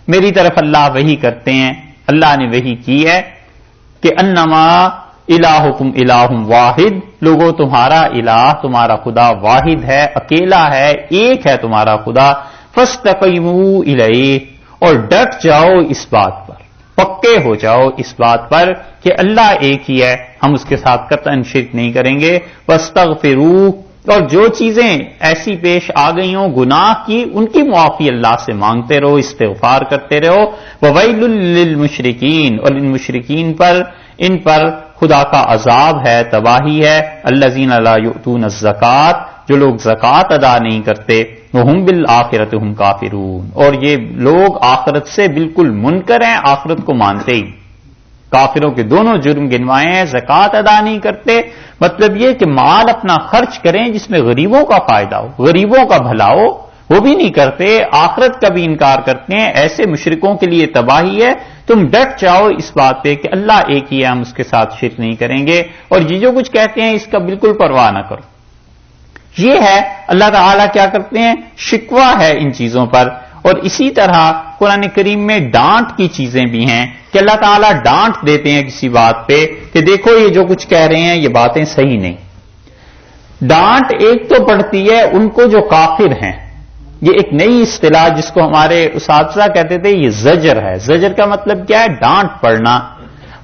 میری طرف اللہ وحی کرتے ہیں. اللہ نے وحی کی ہے کہ انما الہکم الہ واحد، لوگوں تمہارا الہ، تمہارا خدا واحد ہے، اکیلا ہے، ایک ہے تمہارا خدا. فاستقیموا الیہ، اور ڈٹ جاؤ اس بات پر، پکے ہو جاؤ اس بات پر کہ اللہ ایک ہی ہے، ہم اس کے ساتھ قطعاً شرک نہیں کریں گے. واستغفروا، اور جو چیزیں ایسی پیش آ گئی ہوں گناہ کی، ان کی معافی اللہ سے مانگتے رہو، استغفار کرتے رہو. وویل للمشرکین، اور ان مشرکین پر، ان پر خدا کا عذاب ہے، تباہی ہے. الذین لا یؤتون الزکات، جو لوگ زکات ادا نہیں کرتے. وہم بالآخرۃ ہم کافرون، اور یہ لوگ آخرت سے بالکل منکر ہیں، آخرت کو مانتے ہی. کافروں کے دونوں جرم گنوائے ہیں. زکات ادا نہیں کرتے، مطلب یہ کہ مال اپنا خرچ کریں جس میں غریبوں کا فائدہ ہو، غریبوں کا بھلا ہو، وہ بھی نہیں کرتے. آخرت کا بھی انکار کرتے ہیں. ایسے مشرکوں کے لیے تباہی ہے. تم ڈٹ جاؤ اس بات پہ کہ اللہ ایک ہی ہے، ہم اس کے ساتھ شرک نہیں کریں گے، اور یہ جو کچھ کہتے ہیں اس کا بالکل پرواہ نہ کرو. یہ ہے اللہ تعالیٰ کیا کرتے ہیں، شکوہ ہے ان چیزوں پر. اور اسی طرح قرآن کریم میں ڈانٹ کی چیزیں بھی ہیں کہ اللہ تعالیٰ ڈانٹ دیتے ہیں کسی بات پہ کہ دیکھو یہ جو کچھ کہہ رہے ہیں یہ باتیں صحیح نہیں. ڈانٹ ایک تو پڑتی ہے ان کو جو کافر ہیں. یہ ایک نئی اصطلاح جس کو ہمارے اساتذہ کہتے تھے، یہ زجر ہے. زجر کا مطلب کیا ہے، ڈانٹ پڑنا.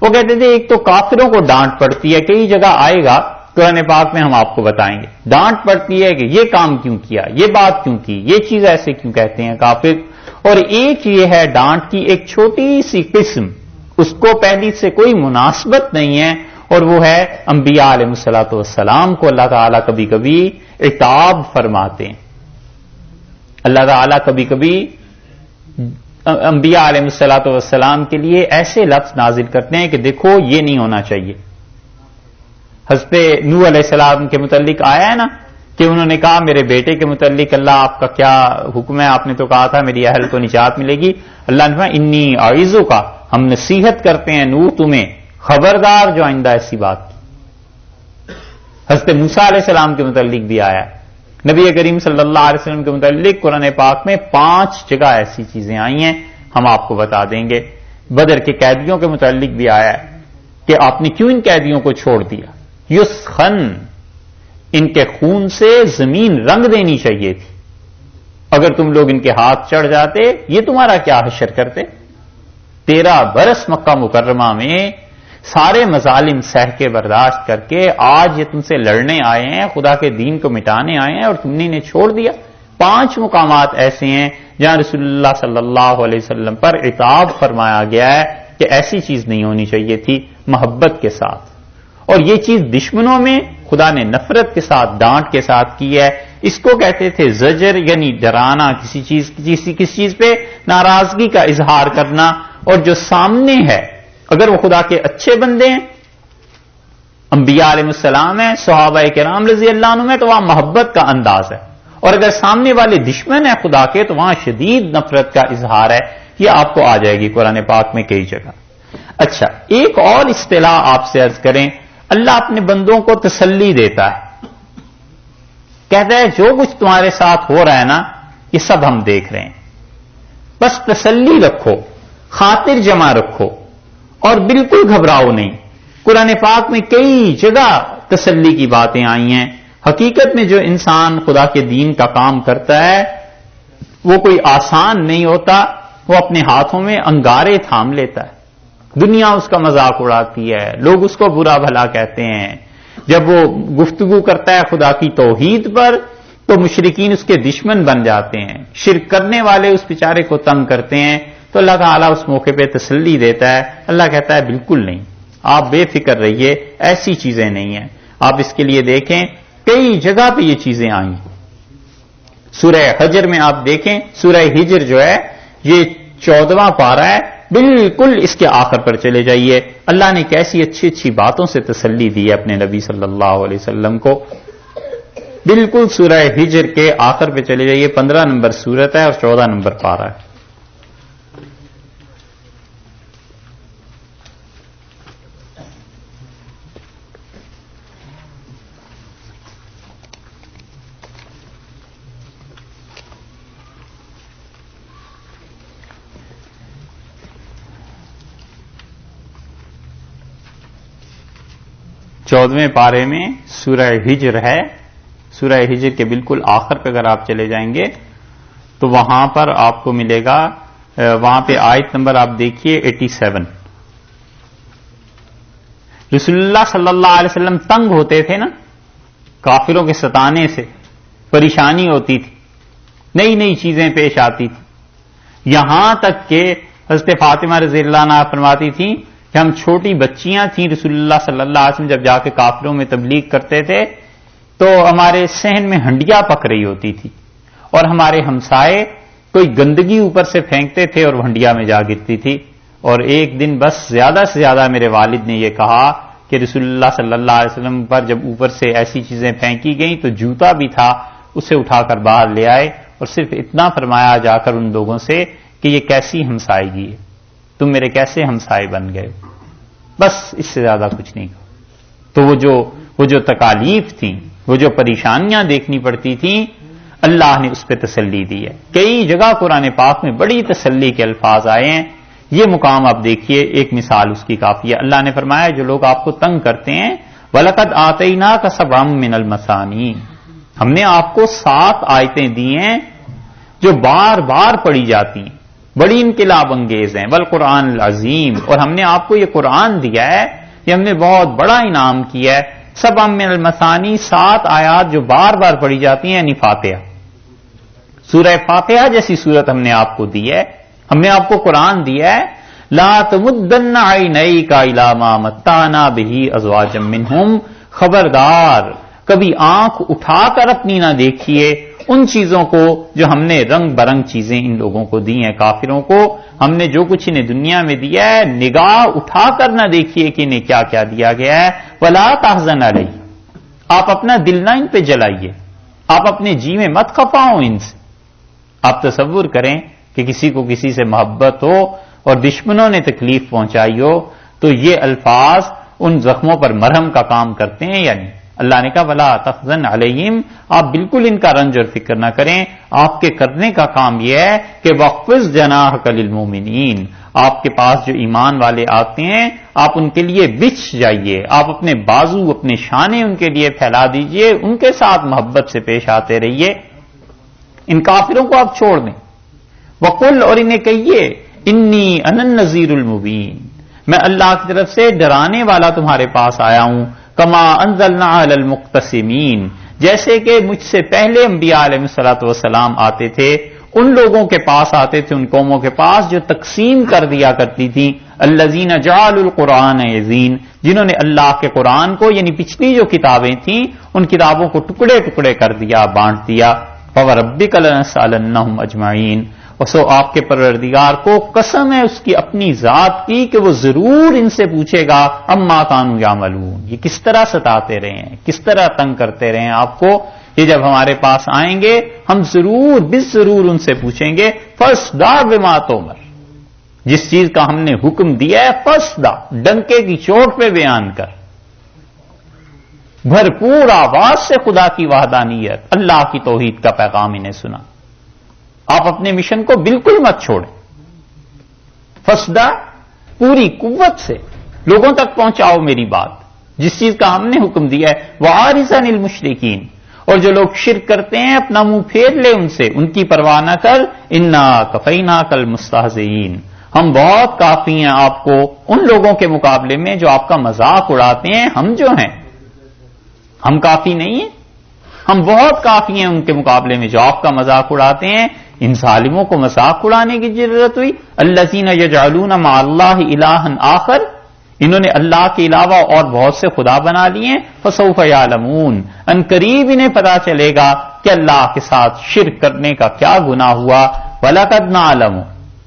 وہ کہتے تھے ایک تو کافروں کو ڈانٹ پڑتی ہے، کئی جگہ آئے گا قرآن پاک میں ہم آپ کو بتائیں گے. ڈانٹ پڑتی ہے کہ یہ کام کیوں کیا، یہ بات کیوں کی، یہ چیز ایسے کیوں کہتے ہیں کافر. اور ایک یہ ہے ڈانٹ کی ایک چھوٹی سی قسم، اس کو پہلی سے کوئی مناسبت نہیں ہے، اور وہ ہے انبیاء علیہ الصلوۃ والسلام کو اللہ تعالیٰ کبھی کبھی عتاب فرماتے ہیں. اللہ تعالیٰ کبھی کبھی انبیاء علیہ الصلوۃ والسلام کے لیے ایسے لفظ نازل کرتے ہیں کہ دیکھو یہ نہیں ہونا چاہیے. حضرت نوح علیہ السلام کے متعلق آیا ہے نا کہ انہوں نے کہا میرے بیٹے کے متعلق اللہ آپ کا کیا حکم ہے، آپ نے تو کہا تھا میری اہل کو نجات ملے گی. اللہ نے فرمایا انی اعیذک، ہم نصیحت کرتے ہیں نوح تمہیں، خبردار جو آئندہ ایسی بات کی. حضرت موسیٰ علیہ السلام کے متعلق بھی آیا ہے. نبی کریم صلی اللہ علیہ وسلم کے متعلق قرآن پاک میں 5 جگہ ایسی چیزیں آئی ہیں، ہم آپ کو بتا دیں گے. بدر کے قیدیوں کے متعلق بھی آیا ہے کہ آپ نے کیوں ان قیدیوں کو چھوڑ دیا. یسخن، ان کے خون سے زمین رنگ دینی چاہیے تھی. اگر تم لوگ ان کے ہاتھ چڑھ جاتے یہ تمہارا کیا حشر کرتے. 13 برس مکہ مکرمہ میں سارے مظالم سہ کے برداشت کر کے آج یہ تم سے لڑنے آئے ہیں, خدا کے دین کو مٹانے آئے ہیں, اور تم نے انہیں چھوڑ دیا. 5 مقامات ایسے ہیں جہاں رسول اللہ صلی اللہ علیہ وسلم پر عتاب فرمایا گیا ہے کہ ایسی چیز نہیں ہونی چاہیے تھی, محبت کے ساتھ. اور یہ چیز دشمنوں میں خدا نے نفرت کے ساتھ, ڈانٹ کے ساتھ کی ہے. اس کو کہتے تھے زجر, یعنی ڈرانا, کسی چیز پہ ناراضگی کا اظہار کرنا. اور جو سامنے ہے اگر وہ خدا کے اچھے بندے ہیں, انبیاء علیہ السلام ہیں, صحابہ کرام رضی اللہ عنہم ہیں, تو وہاں محبت کا انداز ہے. اور اگر سامنے والے دشمن ہیں خدا کے تو وہاں شدید نفرت کا اظہار ہے. یہ آپ کو آ جائے گی قرآن پاک میں کئی جگہ. اچھا, ایک اور اصطلاح آپ سے عرض کریں. اللہ اپنے بندوں کو تسلی دیتا ہے, کہتا ہے جو کچھ تمہارے ساتھ ہو رہا ہے نا یہ سب ہم دیکھ رہے ہیں, بس تسلی رکھو, خاطر جمع رکھو اور بالکل گھبراؤ نہیں. قرآن پاک میں کئی جگہ تسلی کی باتیں آئی ہیں. حقیقت میں جو انسان خدا کے دین کا کام کرتا ہے وہ کوئی آسان نہیں ہوتا. وہ اپنے ہاتھوں میں انگارے تھام لیتا ہے. دنیا اس کا مذاق اڑاتی ہے, لوگ اس کو برا بھلا کہتے ہیں. جب وہ گفتگو کرتا ہے خدا کی توحید پر تو مشرکین اس کے دشمن بن جاتے ہیں, شرک کرنے والے اس بیچارے کو تنگ کرتے ہیں. تو اللہ تعالیٰ اس موقع پہ تسلی دیتا ہے. اللہ کہتا ہے بالکل نہیں, آپ بے فکر رہیے, ایسی چیزیں نہیں ہیں. آپ اس کے لیے دیکھیں کئی جگہ پہ یہ چیزیں آئیں. سورہ حجر میں آپ دیکھیں, سورہ ہجر جو ہے یہ 14واں پارہ ہے, بالکل اس کے آخر پر چلے جائیے. اللہ نے کیسی اچھی اچھی باتوں سے تسلی دی ہے اپنے نبی صلی اللہ علیہ وسلم کو. بالکل سورہ ہجر کے آخر پہ چلے جائیے. 15 نمبر سورت ہے اور 14 نمبر پارہ ہے. چودہویں پارے میں سورہ ہجر ہے. سورہ ہجر کے بالکل آخر پہ اگر آپ چلے جائیں گے تو وہاں پر آپ کو ملے گا, وہاں پہ آیت نمبر آپ دیکھیے 87. رسول اللہ صلی اللہ علیہ وسلم تنگ ہوتے تھے نا کافروں کے ستانے سے, پریشانی ہوتی تھی, نئی نئی چیزیں پیش آتی تھی. یہاں تک کہ حضرت فاطمہ رضی اللہ عنہا فرماتی تھیں کہ ہم چھوٹی بچیاں تھیں, رسول اللہ صلی اللہ علیہ وسلم جب جا کے کافروں میں تبلیغ کرتے تھے تو ہمارے صحن میں ہنڈیا پک رہی ہوتی تھی اور ہمارے ہمسائے کوئی گندگی اوپر سے پھینکتے تھے اور ہنڈیا میں جا گرتی تھی. اور ایک دن بس زیادہ سے زیادہ میرے والد نے یہ کہا کہ رسول اللہ صلی اللہ علیہ وسلم پر جب اوپر سے ایسی چیزیں پھینکی گئیں تو جوتا بھی تھا, اسے اٹھا کر باہر لے آئے اور صرف اتنا فرمایا جا کر ان لوگوں سے کہ یہ کیسی ہمسائیگی ہے, تم میرے کیسے ہمسائے بن گئے. بس اس سے زیادہ کچھ نہیں. تو وہ جو تکالیف تھیں, وہ جو پریشانیاں دیکھنی پڑتی تھیں, اللہ نے اس پہ تسلی دی ہے. کئی جگہ قرآن پاک میں بڑی تسلی کے الفاظ آئے ہیں. یہ مقام آپ دیکھیے, ایک مثال اس کی کافی ہے. اللہ نے فرمایا جو لوگ آپ کو تنگ کرتے ہیں وَلَقَدْ آتَيْنَاكَ سَبْعًا مِّنَ الْمَثَانِي, ہم نے آپ کو 7 آیتیں دی ہیں جو بار بار پڑھی جاتی ہیں, بڑی انقلاب انگیز ہیں. والقرآن العظیم, اور ہم نے آپ کو یہ قرآن دیا ہے, یہ ہم نے بہت بڑا انعام کیا ہے. سبع من المثانی, 7 آیات جو بار بار پڑھی جاتی ہیں, یعنی فاتحہ. سورہ فاتحہ جیسی سورت ہم نے آپ کو دی ہے, ہم نے آپ کو قرآن دیا ہے. لا تمدن عینیک الی ما متعنا بہ ازواجا منہم, خبردار کبھی آنکھ اٹھا کر اپنی نہ دیکھیے ان چیزوں کو جو ہم نے رنگ برنگ چیزیں ان لوگوں کو دی ہیں, کافروں کو. ہم نے جو کچھ انہیں دنیا میں دیا ہے نگاہ اٹھا کر نہ دیکھیے کہ انہیں کیا کیا دیا گیا ہے. ولا تحزن علیہ, آپ اپنا دل نہ ان پہ جلائیے, آپ اپنے جی میں مت خفاؤ ان سے. آپ تصور کریں کہ کسی کو کسی سے محبت ہو اور دشمنوں نے تکلیف پہنچائی ہو تو یہ الفاظ ان زخموں پر مرہم کا کام کرتے ہیں یا نہیں. اللہ نے کہا ولا تحزن علیہم, آپ بالکل ان کا رنج اور فکر نہ کریں. آپ کے کرنے کا کام یہ ہے کہ وَخْفِضْ جَنَاحَكَ لِلْمُؤْمِنِينَ, آپ کے پاس جو ایمان والے آتے ہیں آپ ان کے لیے بچھ جائیے، آپ اپنے بازو اپنے شانے ان کے لیے پھیلا دیجئے، ان کے ساتھ محبت سے پیش آتے رہیے، ان کافروں کو آپ چھوڑ دیں۔ وقل، اور انہیں کہیے انی انا النذیر المبین، میں اللہ کی طرف سے ڈرانے والا تمہارے پاس آیا ہوں، کما انزلنا علی المقتسمین، جیسے کہ مجھ سے پہلے انبیاء علیہ الصلوۃ والسلام آتے تھے، ان لوگوں کے پاس آتے تھے، ان قوموں کے پاس جو تقسیم کر دیا کرتی تھی، الذین جعلوا القرآن عضین، جنہوں نے اللہ کے قرآن کو یعنی پچھلی جو کتابیں تھیں ان کتابوں کو ٹکڑے ٹکڑے کر دیا، بانٹ دیا۔ فوربک لنسألنہم اجمعین، اور سو آپ کے پروردگار کو قسم ہے اس کی اپنی ذات کی کہ وہ ضرور ان سے پوچھے گا اما کانوا یعملون، یہ کس طرح ستاتے رہے ہیں، کس طرح تنگ کرتے رہے ہیں آپ کو، یہ جب ہمارے پاس آئیں گے ہم ضرور بالضرور ان سے پوچھیں گے فاصدع بما تؤمر، جس چیز کا ہم نے حکم دیا ہے فاصدع، ڈنکے کی چوٹ پہ بیان کر، بھرپور آواز سے خدا کی وحدانیت، اللہ کی توحید کا پیغام انہیں سنا۔ آپ اپنے مشن کو بالکل مت چھوڑیں، فاصدع، پوری قوت سے لوگوں تک پہنچاؤ میری بات، جس چیز کا ہم نے حکم دیا ہے، وَأَعْرِضْ عَنِ الْمُشْرِكِينَ، اور جو لوگ شرک کرتے ہیں اپنا منہ پھیر لے ان سے، ان کی پرواہ نہ کر، اِنَّا كَفَيْنَاكَ الْمُسْتَهْزِئِينَ، ہم بہت کافی ہیں آپ کو ان لوگوں کے مقابلے میں جو آپ کا مذاق اڑاتے ہیں، ہم جو ہیں ہم کافی نہیں ہیں، ہم بہت کافی ہیں ان کے مقابلے میں جو آپ کا مذاق اڑاتے ہیں۔ ان ظالموں کو مذاق اڑانے کی ضرورت ہوئی؟ الذین یجعلون مع اللہ الہا آخر، انہوں نے اللہ کے علاوہ اور بہت سے خدا بنا لیے ہیں۔ فسوف یعلمون، ان قریب انہیں پتا چلے گا کہ اللہ کے ساتھ شرک کرنے کا کیا گناہ ہوا۔ وَلَقَدْ نَعْلَمُ،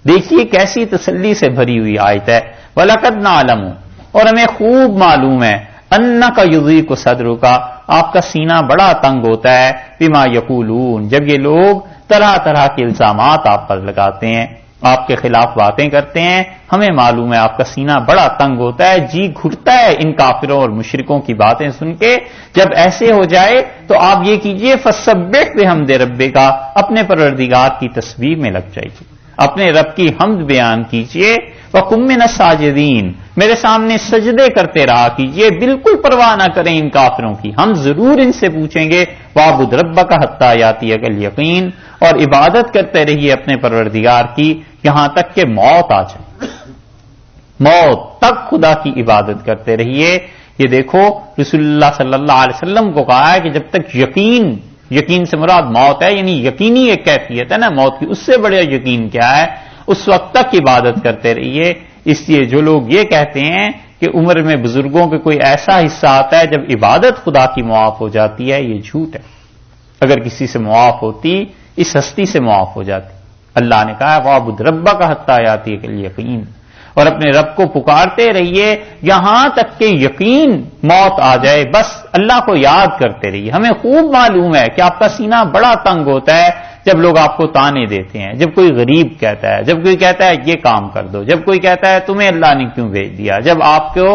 دیکھیے کیسی تسلی سے بھری ہوئی آیت ہے، وَلَقَدْ نَعْلَمُ، اور ہمیں خوب معلوم ہے، انک یضیق صدرک، آپ کا سینہ بڑا تنگ ہوتا ہے، بما یقولون، جب یہ لوگ طرح طرح کے الزامات آپ پر لگاتے ہیں، آپ کے خلاف باتیں کرتے ہیں، ہمیں معلوم ہے آپ کا سینہ بڑا تنگ ہوتا ہے، جی گھٹتا ہے ان کافروں اور مشرکوں کی باتیں سن کے۔ جب ایسے ہو جائے تو آپ یہ کیجئے فسبح بحمد ربک، اپنے پروردگار کی تسبیح میں لگ جائیے، اپنے رب کی حمد بیان کیجئے۔ وَقُم مِّنَ السَّاجِدِينَ، میرے سامنے سجدے کرتے رہا کیجئے، بالکل پرواہ نہ کریں ان کافروں کی، ہم ضرور ان سے پوچھیں گے۔ وَاعْبُدْ رَبَّكَ حَتَّىٰ يَأْتِيَكَ الْيَقِينُ، اور عبادت کرتے رہیے اپنے پروردگار کی یہاں تک کہ موت آ جائے، موت تک خدا کی عبادت کرتے رہیے۔ یہ دیکھو رسول اللہ صلی اللہ علیہ وسلم کو کہا ہے کہ جب تک یقین سے مراد موت ہے، یعنی یقینی ایک کیفیت ہے نا موت کی، اس سے بڑا یقین کیا ہے، اس وقت تک عبادت کرتے رہیے۔ اس لیے جو لوگ یہ کہتے ہیں کہ عمر میں بزرگوں کے کوئی ایسا حصہ آتا ہے جب عبادت خدا کی معاف ہو جاتی ہے، یہ جھوٹ ہے۔ اگر کسی سے معاف ہوتی، اس ہستی سے معاف ہو جاتی۔ اللہ نے کہا وَاعْبُدْ رَبَّكَ حَتَّىٰ يَأْتِيَكَ الْيَقِينُ، اور اپنے رب کو پکارتے رہیے یہاں تک کہ یقین موت آ جائے، بس اللہ کو یاد کرتے رہیے۔ ہمیں خوب معلوم ہے کہ آپ کا سینہ بڑا تنگ ہوتا ہے جب لوگ آپ کو تانے دیتے ہیں، جب کوئی غریب کہتا ہے، جب کوئی کہتا ہے یہ کام کر دو، جب کوئی کہتا ہے تمہیں اللہ نے کیوں بھیج دیا، جب آپ کو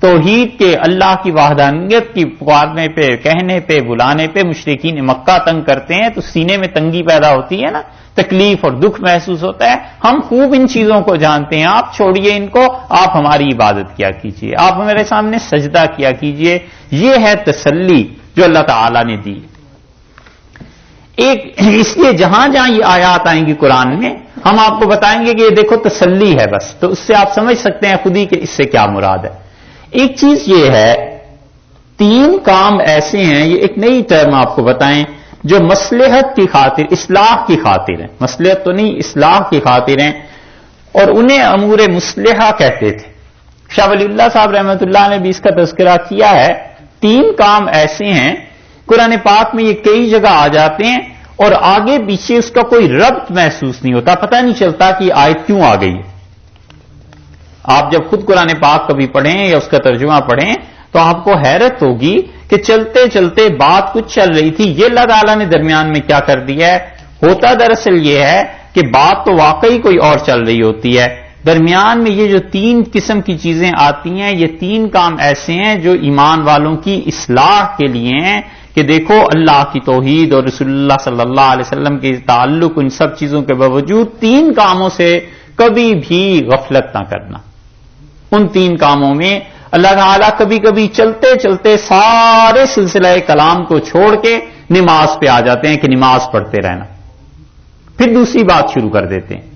توحید کے اللہ کی وحدانیت کی پکارنے پہ، کہنے پہ، بلانے پہ مشرکین مکہ تنگ کرتے ہیں تو سینے میں تنگی پیدا ہوتی ہے نا، تکلیف اور دکھ محسوس ہوتا ہے۔ ہم خوب ان چیزوں کو جانتے ہیں، آپ چھوڑیے ان کو، آپ ہماری عبادت کیا کیجیے، آپ میرے سامنے سجدہ کیا کیجیے۔ یہ ہے تسلی جو اللہ تعالی نے دی۔ اس لیے جہاں جہاں یہ آیات آئیں گی قرآن میں ہم آپ کو بتائیں گے کہ یہ دیکھو تسلی ہے بس، تو اس سے آپ سمجھ سکتے ہیں خود ہی کہ اس سے کیا مراد ہے۔ ایک چیز یہ ہے، 3 کام ایسے ہیں، یہ ایک نئی ٹرم آپ کو بتائیں، جو مصلحت کی خاطر، اصلاح کی خاطر ہیں، مصلحت تو نہیں اصلاح کی خاطر ہیں، اور انہیں امور مصلحہ کہتے تھے۔ شاہ ولی اللہ صاحب رحمۃ اللہ نے بھی اس کا تذکرہ کیا ہے۔ 3 کام ایسے ہیں قرآن پاک میں، یہ کئی جگہ آ جاتے ہیں اور آگے پیچھے اس کا کوئی ربط محسوس نہیں ہوتا، پتہ نہیں چلتا کہ یہ آیت کیوں آ گئی ہے۔ آپ جب خود قرآن پاک کبھی پڑھیں یا اس کا ترجمہ پڑھیں تو آپ کو حیرت ہوگی کہ چلتے چلتے بات کچھ چل رہی تھی، یہ اللہ تعالیٰ نے درمیان میں کیا کر دیا ہے۔ ہوتا دراصل یہ ہے کہ بات تو واقعی کوئی اور چل رہی ہوتی ہے، درمیان میں یہ جو 3 قسم کی چیزیں آتی ہیں، یہ 3 کام ایسے ہیں جو ایمان والوں کی اصلاح کے لیے ہیں، کہ دیکھو اللہ کی توحید اور رسول اللہ صلی اللہ علیہ وسلم کے تعلق ان سب چیزوں کے باوجود 3 کاموں سے کبھی بھی غفلت نہ کرنا. ان 3 کاموں میں اللہ تعالیٰ کبھی کبھی چلتے چلتے سارے سلسلہ کلام کو چھوڑ کے نماز پہ آ جاتے ہیں کہ نماز پڑھتے رہنا، پھر دوسری بات شروع کر دیتے ہیں.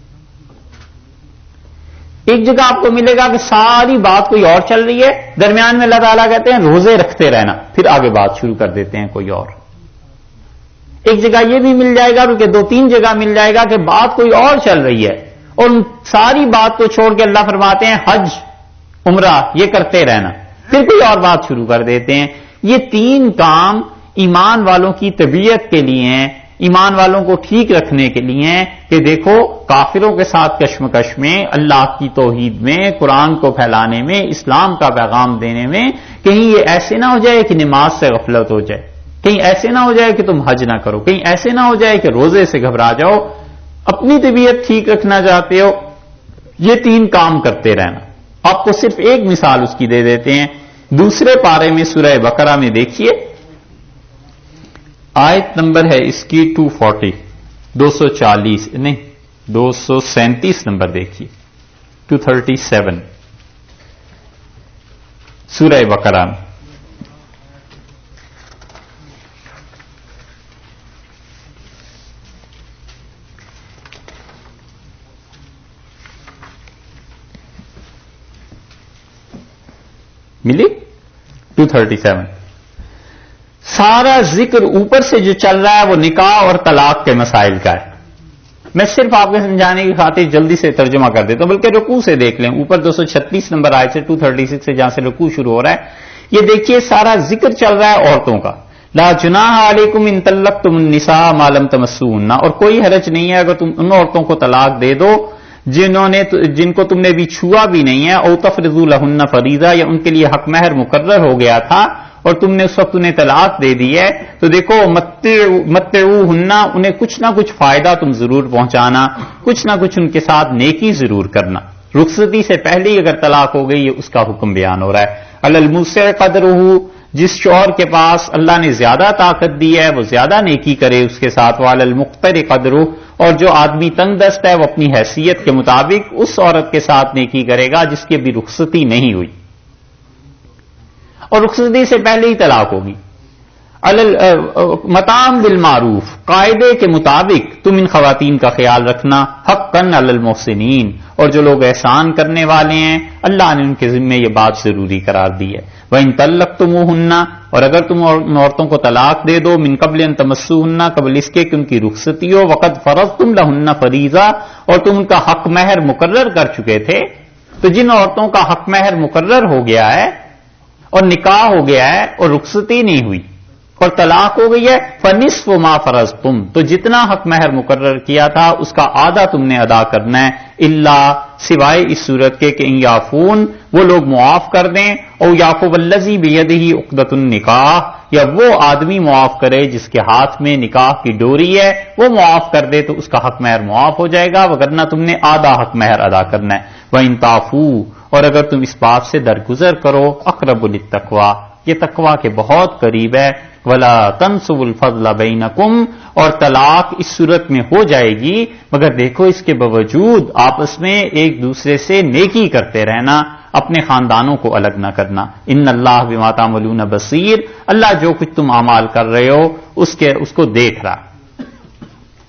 ایک جگہ آپ کو ملے گا کہ ساری بات کوئی اور چل رہی ہے، درمیان میں اللہ تعالیٰ کہتے ہیں روزے رکھتے رہنا، پھر آگے بات شروع کر دیتے ہیں کوئی اور. ایک جگہ یہ بھی مل جائے گا، بلکہ 2-3 جگہ مل جائے گا کہ بات کوئی اور چل رہی ہے، اور ان ساری بات کو چھوڑ کے اللہ فرماتے ہیں حج عمرہ یہ کرتے رہنا، پھر کوئی اور بات شروع کر دیتے ہیں. یہ 3 کام ایمان والوں کی طبیعت کے لیے ہیں، ایمان والوں کو ٹھیک رکھنے کے لیے ہیں کہ دیکھو کافروں کے ساتھ کشمکش میں، اللہ کی توحید میں، قرآن کو پھیلانے میں، اسلام کا پیغام دینے میں کہیں یہ ایسے نہ ہو جائے کہ نماز سے غفلت ہو جائے، کہیں ایسے نہ ہو جائے کہ تم حج نہ کرو، کہیں ایسے نہ ہو جائے کہ روزے سے گھبرا جاؤ. اپنی طبیعت ٹھیک رکھنا چاہتے ہو، یہ 3 کام کرتے رہنا. آپ کو صرف ایک مثال اس کی دے دیتے ہیں. دوسرے پارے میں سورہ بقرہ میں دیکھیے، آیت نمبر ہے اس کی 240، 240 نہیں 237 نمبر دیکھیے، 237 سورہ بقرہ میں. ملی 237. سارا ذکر اوپر سے جو چل رہا ہے وہ نکاح اور طلاق کے مسائل کا ہے. میں صرف آپ کو سمجھانے کی خاطر جلدی سے ترجمہ کر دیتا ہوں، بلکہ رکوع سے دیکھ لیں، اوپر 236 نمبر آیت سے 236 سے جہاں سے رکوع شروع ہو رہا ہے، یہ دیکھیے سارا ذکر چل رہا ہے عورتوں کا. لا جناح علیکم ان طلقتم النساء ما لم تمسوهن، اور کوئی حرج نہیں ہے اگر تم ان عورتوں کو طلاق دے دو جن کو تم نے بھی چھوا بھی نہیں ہے، او تفرضوا لهن فریضہ، یا ان کے لیے حق مہر مقرر ہو گیا تھا اور تم نے اس وقت انہیں طلاق دے دی ہے، تو دیکھو متعوہن، انہیں کچھ نہ کچھ فائدہ تم ضرور پہنچانا، کچھ نہ کچھ ان کے ساتھ نیکی ضرور کرنا. رخصتی سے پہلے ہی اگر طلاق ہو گئی، یہ اس کا حکم بیان ہو رہا ہے. علی الموسع قدرہ، جس شوہر کے پاس اللہ نے زیادہ طاقت دی ہے وہ زیادہ نیکی کرے اس کے ساتھ. وعلی المقتر قدرہ، اور جو آدمی تنگ دست ہے وہ اپنی حیثیت کے مطابق اس عورت کے ساتھ نیکی کرے گا جس کی ابھی رخصتی نہیں ہوئی اور رخصتی سے پہلے ہی طلاق ہوگی. مطعم بالمعروف، قاعدے کے مطابق تم ان خواتین کا خیال رکھنا. حقا علی المحسنین، اور جو لوگ احسان کرنے والے ہیں اللہ نے ان کے ذمے یہ بات ضروری قرار دی ہے. وَإِن طَلَّقْتُمُوهُنَّ، اور اگر تم ان عورتوں کو طلاق دے دو، من قبل ان تمسوهن، قبل اس کے کہ ان کی رخصتی ہو، وقد فرضتم لهن فریضہ، اور تم ان کا حق مہر مقرر کر چکے تھے. تو جن عورتوں کا حق مہر مقرر ہو گیا ہے اور نکاح ہو گیا ہے اور رخصتی نہیں ہوئی اور طلاق ہو گئی ہے، فنصف ما فرضتم، تو جتنا حق مہر مقرر کیا تھا اس کا آدھا تم نے ادا کرنا ہے. الا، سوائے اس صورت کے کہ ان یعفون، وہ لوگ معاف کر دیں، او یعفو الذی بیدہ عقدۃ النکاح، یا وہ آدمی معاف کرے جس کے ہاتھ میں نکاح کی ڈوری ہے، وہ معاف کر دے تو اس کا حق مہر معاف ہو جائے گا، وگرنہ تم نے آدھا حق مہر ادا کرنا ہے. وَإِن تعفوا، اور اگر تم اس بات سے درگزر کرو، اقرب للتقوی، یہ تقوی کے بہت قریب ہے. وَلَا تَنْسُوا الْفَضْلَ بَيْنَكُمْ، اور طلاق اس صورت میں ہو جائے گی مگر دیکھو اس کے باوجود آپس میں ایک دوسرے سے نیکی کرتے رہنا، اپنے خاندانوں کو الگ نہ کرنا. ان اللہ بما تعملون بصیر، اللہ جو کچھ تم اعمال کر رہے ہو اس کو دیکھ رہا.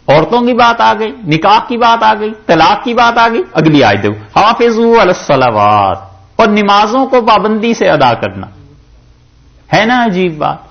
عورتوں کی بات آ گئی، نکاح کی بات آ گئی، طلاق کی بات آ گئی. اگلی آیت دیکھو، حافظوا علی الصلوات، اور نمازوں کو پابندی سے ادا کرنا. ہے نا عجیب بات.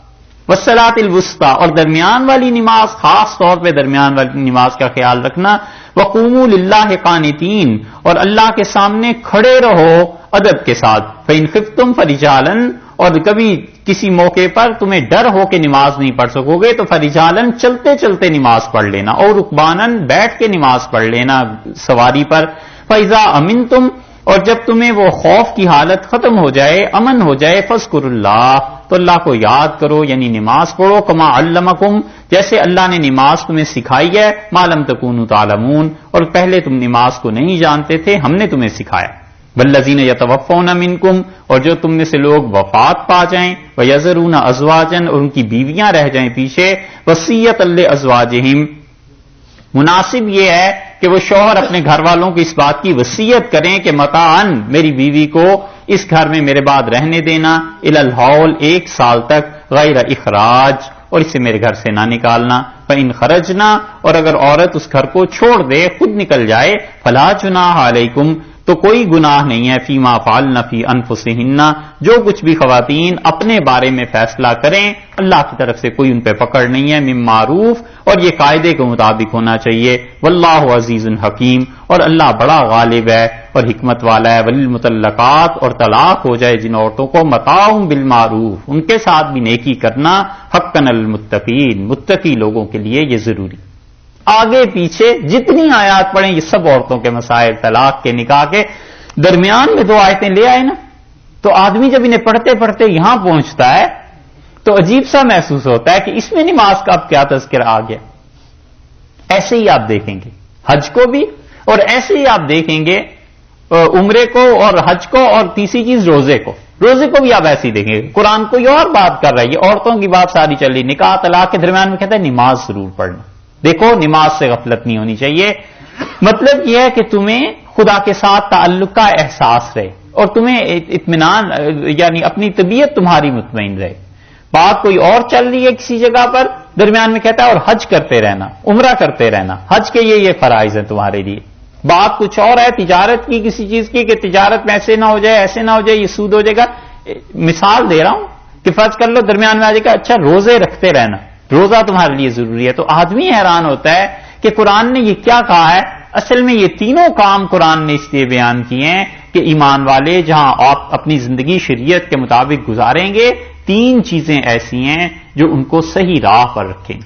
والصلاۃ الوسطی، اور درمیان والی نماز، خاص طور پہ درمیان والی نماز کا خیال رکھنا. وقوموا للہ قانتین، اور اللہ کے سامنے کھڑے رہو ادب کے ساتھ. فإن خفتم فرجالا، اور کبھی کسی موقع پر تمہیں ڈر ہو کہ نماز نہیں پڑھ سکو گے تو فرجالن، چلتے چلتے نماز پڑھ لینا، اور رکبانن، بیٹھ کے نماز پڑھ لینا سواری پر. فإذا امنتم، اور جب تمہیں وہ خوف کی حالت ختم ہو جائے، امن ہو جائے، فاذکروا اللہ، تو اللہ کو یاد کرو، یعنی نماز پڑھو. کما علمکم، جیسے اللہ نے نماز تمہیں سکھائی ہے. ما لم تکونوا تعلمون، اور پہلے تم نماز کو نہیں جانتے تھے، ہم نے تمہیں سکھایا. والذین یتوفون منکم، اور جو تم میں سے لوگ وفات پا جائیں. ویذرون ازواجا، اور ان کی بیویاں رہ جائیں پیچھے. وصیۃ لازواجہم، مناسب یہ ہے کہ کہ وہ شوہر اپنے گھر والوں کو اس بات کی وصیت کریں کہ متاعن میری بیوی کو اس گھر میں میرے بعد رہنے دینا، الی الحول 1 سال تک، غیر اخراج اور اسے میرے گھر سے نہ نکالنا، فإن خرجنا اور اگر عورت اس گھر کو چھوڑ دے، خود نکل جائے، فلا جناح علیکم تو کوئی گناہ نہیں ہے، فیما فعلن فی انفسہن جو کچھ بھی خواتین اپنے بارے میں فیصلہ کریں اللہ کی طرف سے کوئی ان پہ پکڑ نہیں ہے، من معروف اور یہ قاعدے کے مطابق ہونا چاہیے، واللہ عزیز حکیم اور اللہ بڑا غالب ہے اور حکمت والا ہے، وللمطلقات اور طلاق ہو جائے جن عورتوں کو متاع بالمعروف ان کے ساتھ بھی نیکی کرنا، حقا المتقین متقی لوگوں کے لیے یہ ضروری۔ آگے پیچھے جتنی آیات پڑھیں یہ سب عورتوں کے مسائل، طلاق کے، نکاح کے، درمیان میں 2 آیتیں لے آئے نا، تو آدمی جب انہیں پڑھتے پڑھتے یہاں پہنچتا ہے تو عجیب سا محسوس ہوتا ہے کہ اس میں نماز کا اب کیا تذکرہ آ گیا۔ ایسے ہی آپ دیکھیں گے حج کو بھی، اور ایسے ہی آپ دیکھیں گے عمرے کو اور حج کو، اور تیسری چیز روزے کو بھی آپ ایسے ہی دیکھیں گے۔ قرآن کوئی اور بات کر رہا ہے، یہ عورتوں کی بات ساری چل رہی، نکاح طلاق کے درمیان میں کہتا ہے نماز ضرور پڑھنا۔ دیکھو نماز سے غفلت نہیں ہونی چاہیے، مطلب یہ ہے کہ تمہیں خدا کے ساتھ تعلق کا احساس رہے اور تمہیں اطمینان، یعنی اپنی طبیعت تمہاری مطمئن رہے۔ بات کوئی اور چل رہی ہے کسی جگہ پر، درمیان میں کہتا ہے اور حج کرتے رہنا، عمرہ کرتے رہنا، حج کے یہ فرائض ہیں تمہارے لیے۔ بات کچھ اور ہے تجارت کی، کسی چیز کی، کہ تجارت میں ایسے نہ ہو جائے، ایسے نہ ہو جائے، یہ سود ہو جائے گا۔ مثال دے رہا ہوں کہ فرض کر لو درمیان میں آ جائے گا اچھا روزے رکھتے رہنا، روزہ تمہارے لیے ضروری ہے، تو آدمی حیران ہوتا ہے کہ قرآن نے یہ کیا کہا ہے۔ اصل میں یہ تینوں کام قرآن نے اس لیے بیان کیے ہیں کہ ایمان والے جہاں آپ اپنی زندگی شریعت کے مطابق گزاریں گے، 3 چیزیں ایسی ہیں جو ان کو صحیح راہ پر رکھیں۔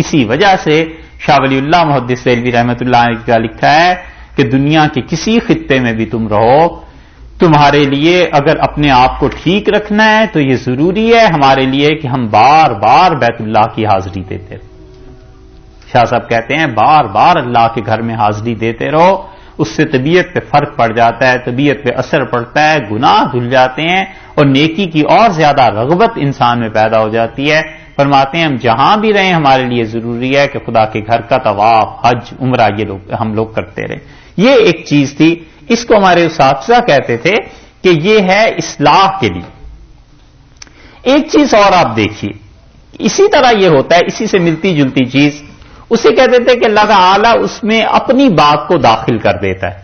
اسی وجہ سے شاہ ولی اللہ محدث دہلوی رحمۃ اللہ علیہ کا لکھا ہے کہ دنیا کے کسی خطے میں بھی تم رہو، تمہارے لیے اگر اپنے آپ کو ٹھیک رکھنا ہے تو یہ ضروری ہے ہمارے لیے کہ ہم بار بار بیت اللہ کی حاضری دیتے رہے۔ شاہ صاحب کہتے ہیں بار بار اللہ کے گھر میں حاضری دیتے رہو، اس سے طبیعت پہ فرق پڑ جاتا ہے، طبیعت پہ اثر پڑتا ہے، گناہ دھل جاتے ہیں اور نیکی کی اور زیادہ رغبت انسان میں پیدا ہو جاتی ہے۔ فرماتے ہیں ہم جہاں بھی رہیں ہمارے لیے ضروری ہے کہ خدا کے گھر کا طواف، حج، عمرہ یہ ہم لوگ کرتے رہیں۔ یہ ایک چیز تھی، اس کو ہمارے اساتذہ کہتے تھے کہ یہ ہے اصلاح کے لیے۔ ایک چیز اور آپ دیکھیے، اسی طرح یہ ہوتا ہے، اسی سے ملتی جلتی چیز، اسے کہتے تھے کہ اللہ تعالیٰ اس میں اپنی بات کو داخل کر دیتا ہے۔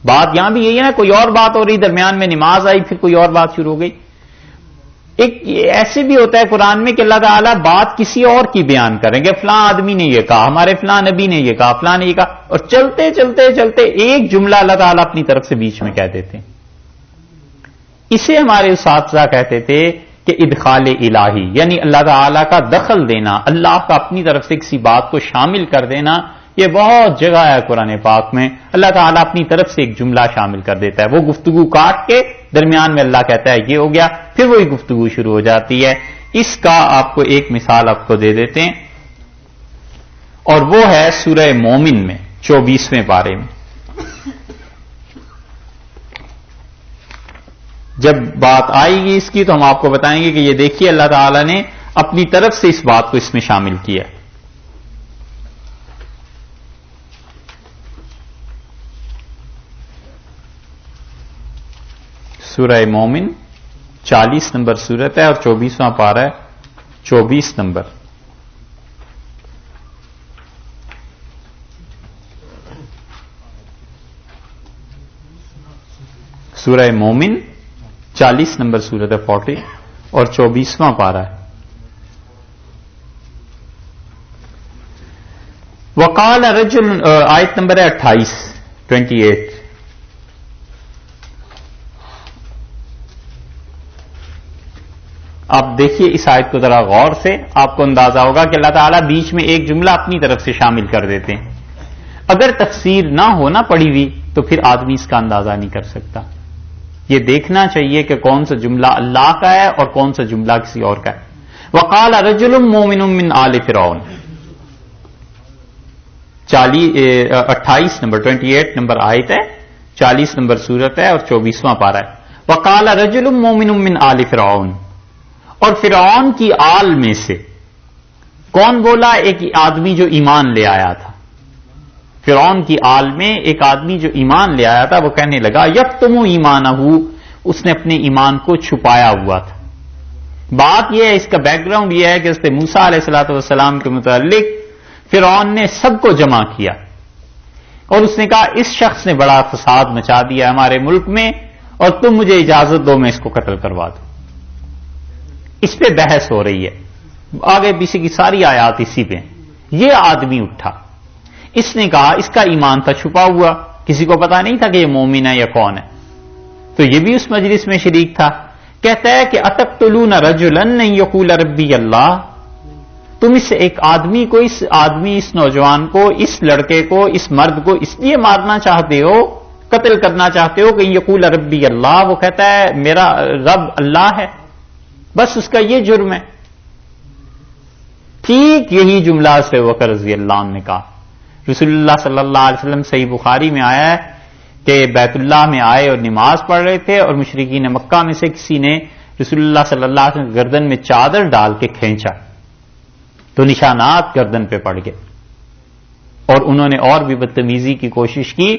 بات یہاں بھی یہی ہے نا، کوئی اور بات ہو رہی، درمیان میں نماز آئی، پھر کوئی اور بات شروع ہو گئی۔ ایک ایسے بھی ہوتا ہے قرآن میں کہ اللہ تعالیٰ بات کسی اور کی بیان کریں گے، فلاں آدمی نے یہ کہا، ہمارے فلاں نبی نے یہ کہا، فلاں نے یہ کہا، اور چلتے چلتے چلتے ایک جملہ اللہ تعالیٰ اپنی طرف سے بیچ میں کہہ دیتے ہیں۔ اسے ہمارے اساتذہ کہتے تھے کہ ادخال الہی، یعنی اللہ تعالیٰ کا دخل دینا، اللہ کا اپنی طرف سے کسی بات کو شامل کر دینا۔ یہ بہت جگہ ہے قرآن پاک میں، اللہ تعالیٰ اپنی طرف سے ایک جملہ شامل کر دیتا ہے، وہ گفتگو کاٹ کے درمیان میں اللہ کہتا ہے یہ ہو گیا، پھر وہی گفتگو شروع ہو جاتی ہے۔ اس کا آپ کو ایک مثال آپ کو دے دیتے ہیں، اور وہ ہے سورہ مومن میں 24ویں پارے میں۔ جب بات آئے گی اس کی تو ہم آپ کو بتائیں گے کہ یہ دیکھیے اللہ تعالیٰ نے اپنی طرف سے اس بات کو اس میں شامل کیا۔ سورہ مومن 40 نمبر سورت ہے اور 24واں پارہ ہے، 24 نمبر۔ سورہ مومن 40 نمبر سورت ہے 40 اور 24واں پارہ ہے۔ وقال رجل، آیت نمبر ہے 28۔ آپ دیکھیے اس آیت کو ذرا غور سے، آپ کو اندازہ ہوگا کہ اللہ تعالیٰ بیچ میں ایک جملہ اپنی طرف سے شامل کر دیتے ہیں۔ اگر تفسیر نہ ہونا پڑی ہوئی تو پھر آدمی اس کا اندازہ نہیں کر سکتا۔ یہ دیکھنا چاہیے کہ کون سا جملہ اللہ کا ہے اور کون سا جملہ کسی اور کا ہے۔ وقال رجل مومن من آل فرعون، 28 نمبر 28 نمبر آیت ہے، 40 نمبر سورت ہے اور 24واں پارہ ہے۔ وقال رجل مومن من آل فرعون، اور فرعون کی آل میں سے کون بولا؟ ایک آدمی جو ایمان لے آیا تھا۔ فرعون کی آل میں ایک آدمی جو ایمان لے آیا تھا وہ کہنے لگا یکتم ایمانہ، اس نے اپنے ایمان کو چھپایا ہوا تھا. بات یہ ہے، اس کا بیک گراؤنڈ یہ ہے کہ حضرت موسیٰ علیہ الصلوۃ والسلام کے متعلق فرعون نے سب کو جمع کیا اور اس نے کہا اس شخص نے بڑا فساد مچا دیا ہمارے ملک میں اور تم مجھے اجازت دو میں اس کو قتل کروا دوں. اس پہ بحث ہو رہی ہے، آگے پیچھے کی ساری آیات اسی پہ. یہ آدمی اٹھا، اس نے کہا اس کا ایمان تھا چھپا ہوا، کسی کو پتا نہیں تھا کہ یہ مومن ہے یا کون ہے، تو یہ بھی اس مجلس میں شریک تھا. کہتا ہے کہ اتقتلون رجلا ان یقول ربی اللہ، تم اس ایک آدمی کو، اس نوجوان کو، اس لڑکے کو، اس مرد کو اس لیے مارنا چاہتے ہو، قتل کرنا چاہتے ہو کہ یقول ربی اللہ، وہ کہتا ہے میرا رب اللہ ہے، بس اس کا یہ جرم ہے. ٹھیک یہی جملہ حضرت بکر رضی اللہ عنہ نے کہا. رسول اللہ صلی اللہ علیہ وسلم صحیح بخاری میں آیا ہے کہ بیت اللہ میں آئے اور نماز پڑھ رہے تھے اور مشرکین مکہ میں سے کسی نے رسول اللہ صلی اللہ علیہ وسلم گردن میں چادر ڈال کے کھینچا تو نشانات گردن پہ پڑ گئے اور انہوں نے اور بھی بدتمیزی کی کوشش کی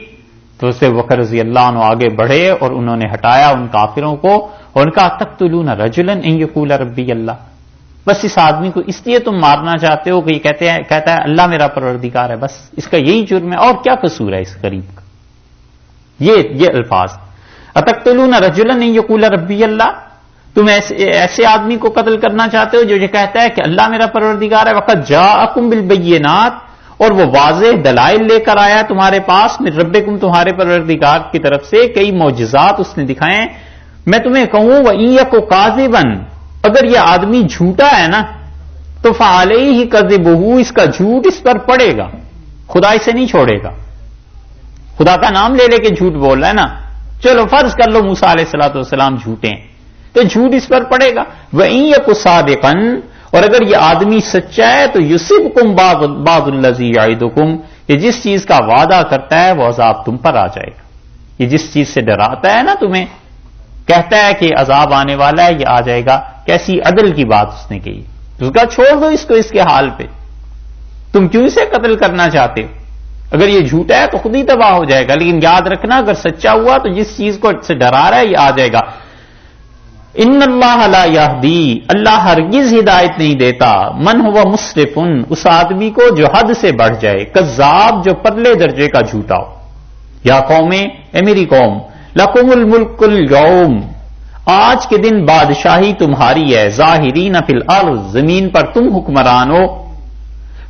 تو اس سے بکر رضی اللہ عنہ آگے بڑھے اور انہوں نے ہٹایا ان کافروں کو اور ان کا تقتلون رجلا ان یقول ربی اللہ، بس اس آدمی کو اس لیے تم مارنا چاہتے ہو کہ یہ کہتا ہے اللہ میرا پروردگار ہے، بس اس کا یہی جرم ہے اور کیا قصور ہے اس غریب کا. یہ الفاظ اتقتلون رجلا ان یقول ربی اللہ، تم ایسے آدمی کو قتل کرنا چاہتے ہو جو یہ کہتا ہے کہ اللہ میرا پروردگار ہے. وقد جاءکم بالبینات، اور وہ واضح دلائل لے کر آیا تمہارے پاس من ربکم، تمہارے پروردگار کی طرف سے کئی معجزات اس نے دکھائے. میں تمہیں کہوں وَإِن یَکُ کاذبا، اگر یہ آدمی جھوٹا ہے نا تو فعلیہ کذبہ، اس کا جھوٹ اس پر پڑے گا، خدا اسے نہیں چھوڑے گا. خدا کا نام لے لے کے جھوٹ بول رہا ہے نا، چلو فرض کر لو موسیٰ علیہ الصلوۃ والسلام جھوٹے ہیں تو جھوٹ اس پر پڑے گا. وَإِن یَکُ صَادِقًا، اور اگر یہ آدمی سچا ہے تو یُصِبْکُم بَعْضُ الَّذِی یَعِدُکُم، یہ جس چیز کا وعدہ کرتا ہے وہ عذاب تم پر آ جائے گا. یہ جس چیز سے ڈراتا ہے نا تمہیں، کہتا ہے کہ عذاب آنے والا ہے، یہ آ جائے گا. کیسی عدل کی بات اس نے کہی. اس کا چھوڑ دو اس کو اس کے حال پہ، تم کیوں اسے قتل کرنا چاہتے ہو؟ اگر یہ جھوٹا ہے تو خود ہی تباہ ہو جائے گا، لیکن یاد رکھنا اگر سچا ہوا تو جس چیز کو سے ڈرا رہا ہے یہ آ جائے گا. ان اللہ لا یہدی، اللہ ہرگز ہدایت نہیں دیتا، من ہوا مسرف، اس آدمی کو جو حد سے بڑھ جائے، کذاب جو پرلے درجے کا جھوٹا ہو. یا قوم، اے میری قوم، لکم الملک اليوم، آج کے دن بادشاہی تمہاری ہے، ظاہرین فی الارض، زمین پر تم حکمران ہو.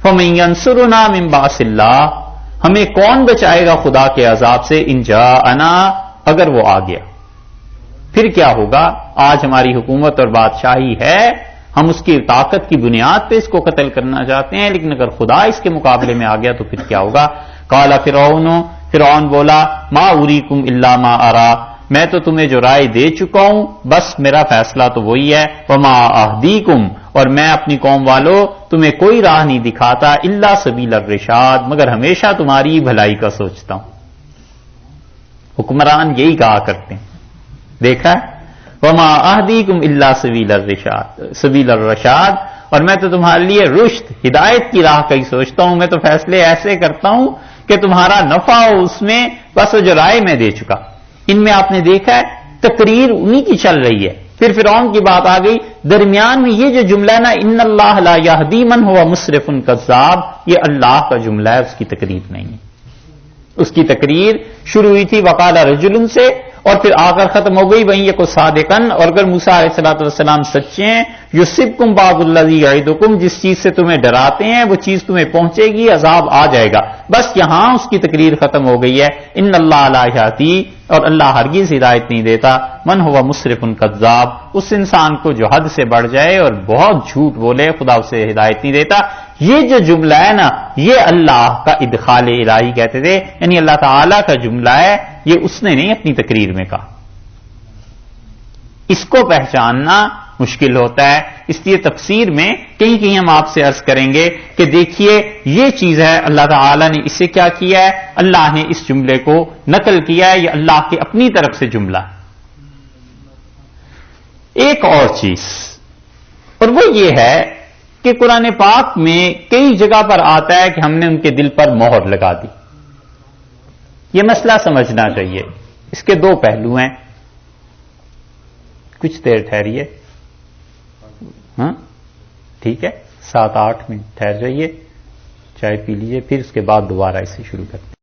فمن ینصرنا من باس اللہ، ہمیں کون بچائے گا خدا کے عذاب سے، ان جاءنا، اگر وہ آ گیا. پھر کیا ہوگا؟ آج ہماری حکومت اور بادشاہی ہے، ہم اس کی طاقت کی بنیاد پہ اس کو قتل کرنا چاہتے ہیں، لیکن اگر خدا اس کے مقابلے میں آ گیا تو پھر کیا ہوگا؟ قال فرعون بولا ما اریکم الا ما ارا، میں تو تمہیں جو رائے دے چکا ہوں بس میرا فیصلہ تو وہی ہے. وما اہدیکم، اور میں اپنی قوم والوں تمہیں کوئی راہ نہیں دکھاتا، الا سبیل الرشاد، مگر ہمیشہ تمہاری بھلائی کا سوچتا ہوں. حکمران یہی کہا کرتے ہیں، دیکھا ہے، وما اہدیکم الا سبیل الرشاد، اور میں تو تمہارے لیے رشد، ہدایت کی راہ کا ہی سوچتا ہوں. میں تو فیصلے ایسے کرتا ہوں کہ تمہارا نفع ہو اس میں، بس وہ جو رائے میں دے چکا. ان میں آپ نے دیکھا ہے تقریر انہی کی چل رہی ہے. پھر فرعون کی بات آ گئی درمیان میں، یہ جو جملہ ہے نا ان اللہ لا یہدی من ہوا مسرف کذاب، یہ اللہ کا جملہ ہے، اس کی تقریر نہیں ہے. اس کی تقریر شروع ہوئی تھی وقال رجل سے اور پھر آ کر ختم ہو گئی وہیں یکو صادقن، اور اگر موسیٰ علیہ الصلوۃ والسلام سچے ہیں، یصبکم بعض الذی یعدکم، جس چیز سے تمہیں ڈراتے ہیں وہ چیز تمہیں پہنچے گی، عذاب آ جائے گا. بس یہاں اس کی تقریر ختم ہو گئی ہے. ان اللہ لا یہدی، اور اللہ ہرگز ہدایت نہیں دیتا، من ہوا مسرف کذاب، اس انسان کو جو حد سے بڑھ جائے اور بہت جھوٹ بولے، خدا اسے ہدایت نہیں دیتا. یہ جو جملہ ہے نا یہ اللہ کا ادخال الہی کہتے تھے، یعنی اللہ تعالی کا جملہ ہے، یہ اس نے نہیں اپنی تقریر میں کہا. اس کو پہچاننا مشکل ہوتا ہے، اس لیے تفسیر میں کہیں ہم آپ سے عرض کریں گے کہ دیکھیے یہ چیز ہے، اللہ تعالی نے اسے کیا کیا ہے، اللہ نے اس جملے کو نقل کیا ہے، یہ اللہ کی اپنی طرف سے جملہ. ایک اور چیز، اور وہ یہ ہے کہ قرآن پاک میں کئی جگہ پر آتا ہے کہ ہم نے ان کے دل پر مہر لگا دی. یہ مسئلہ سمجھنا چاہیے. اس کے دو پہلو ہیں. کچھ دیر ٹھہریے. ہاں ٹھیک ہے، 7-8 منٹ ٹھہر جائیے، چائے پی لیجیے، پھر اس کے بعد دوبارہ اسے شروع کرتے ہیں.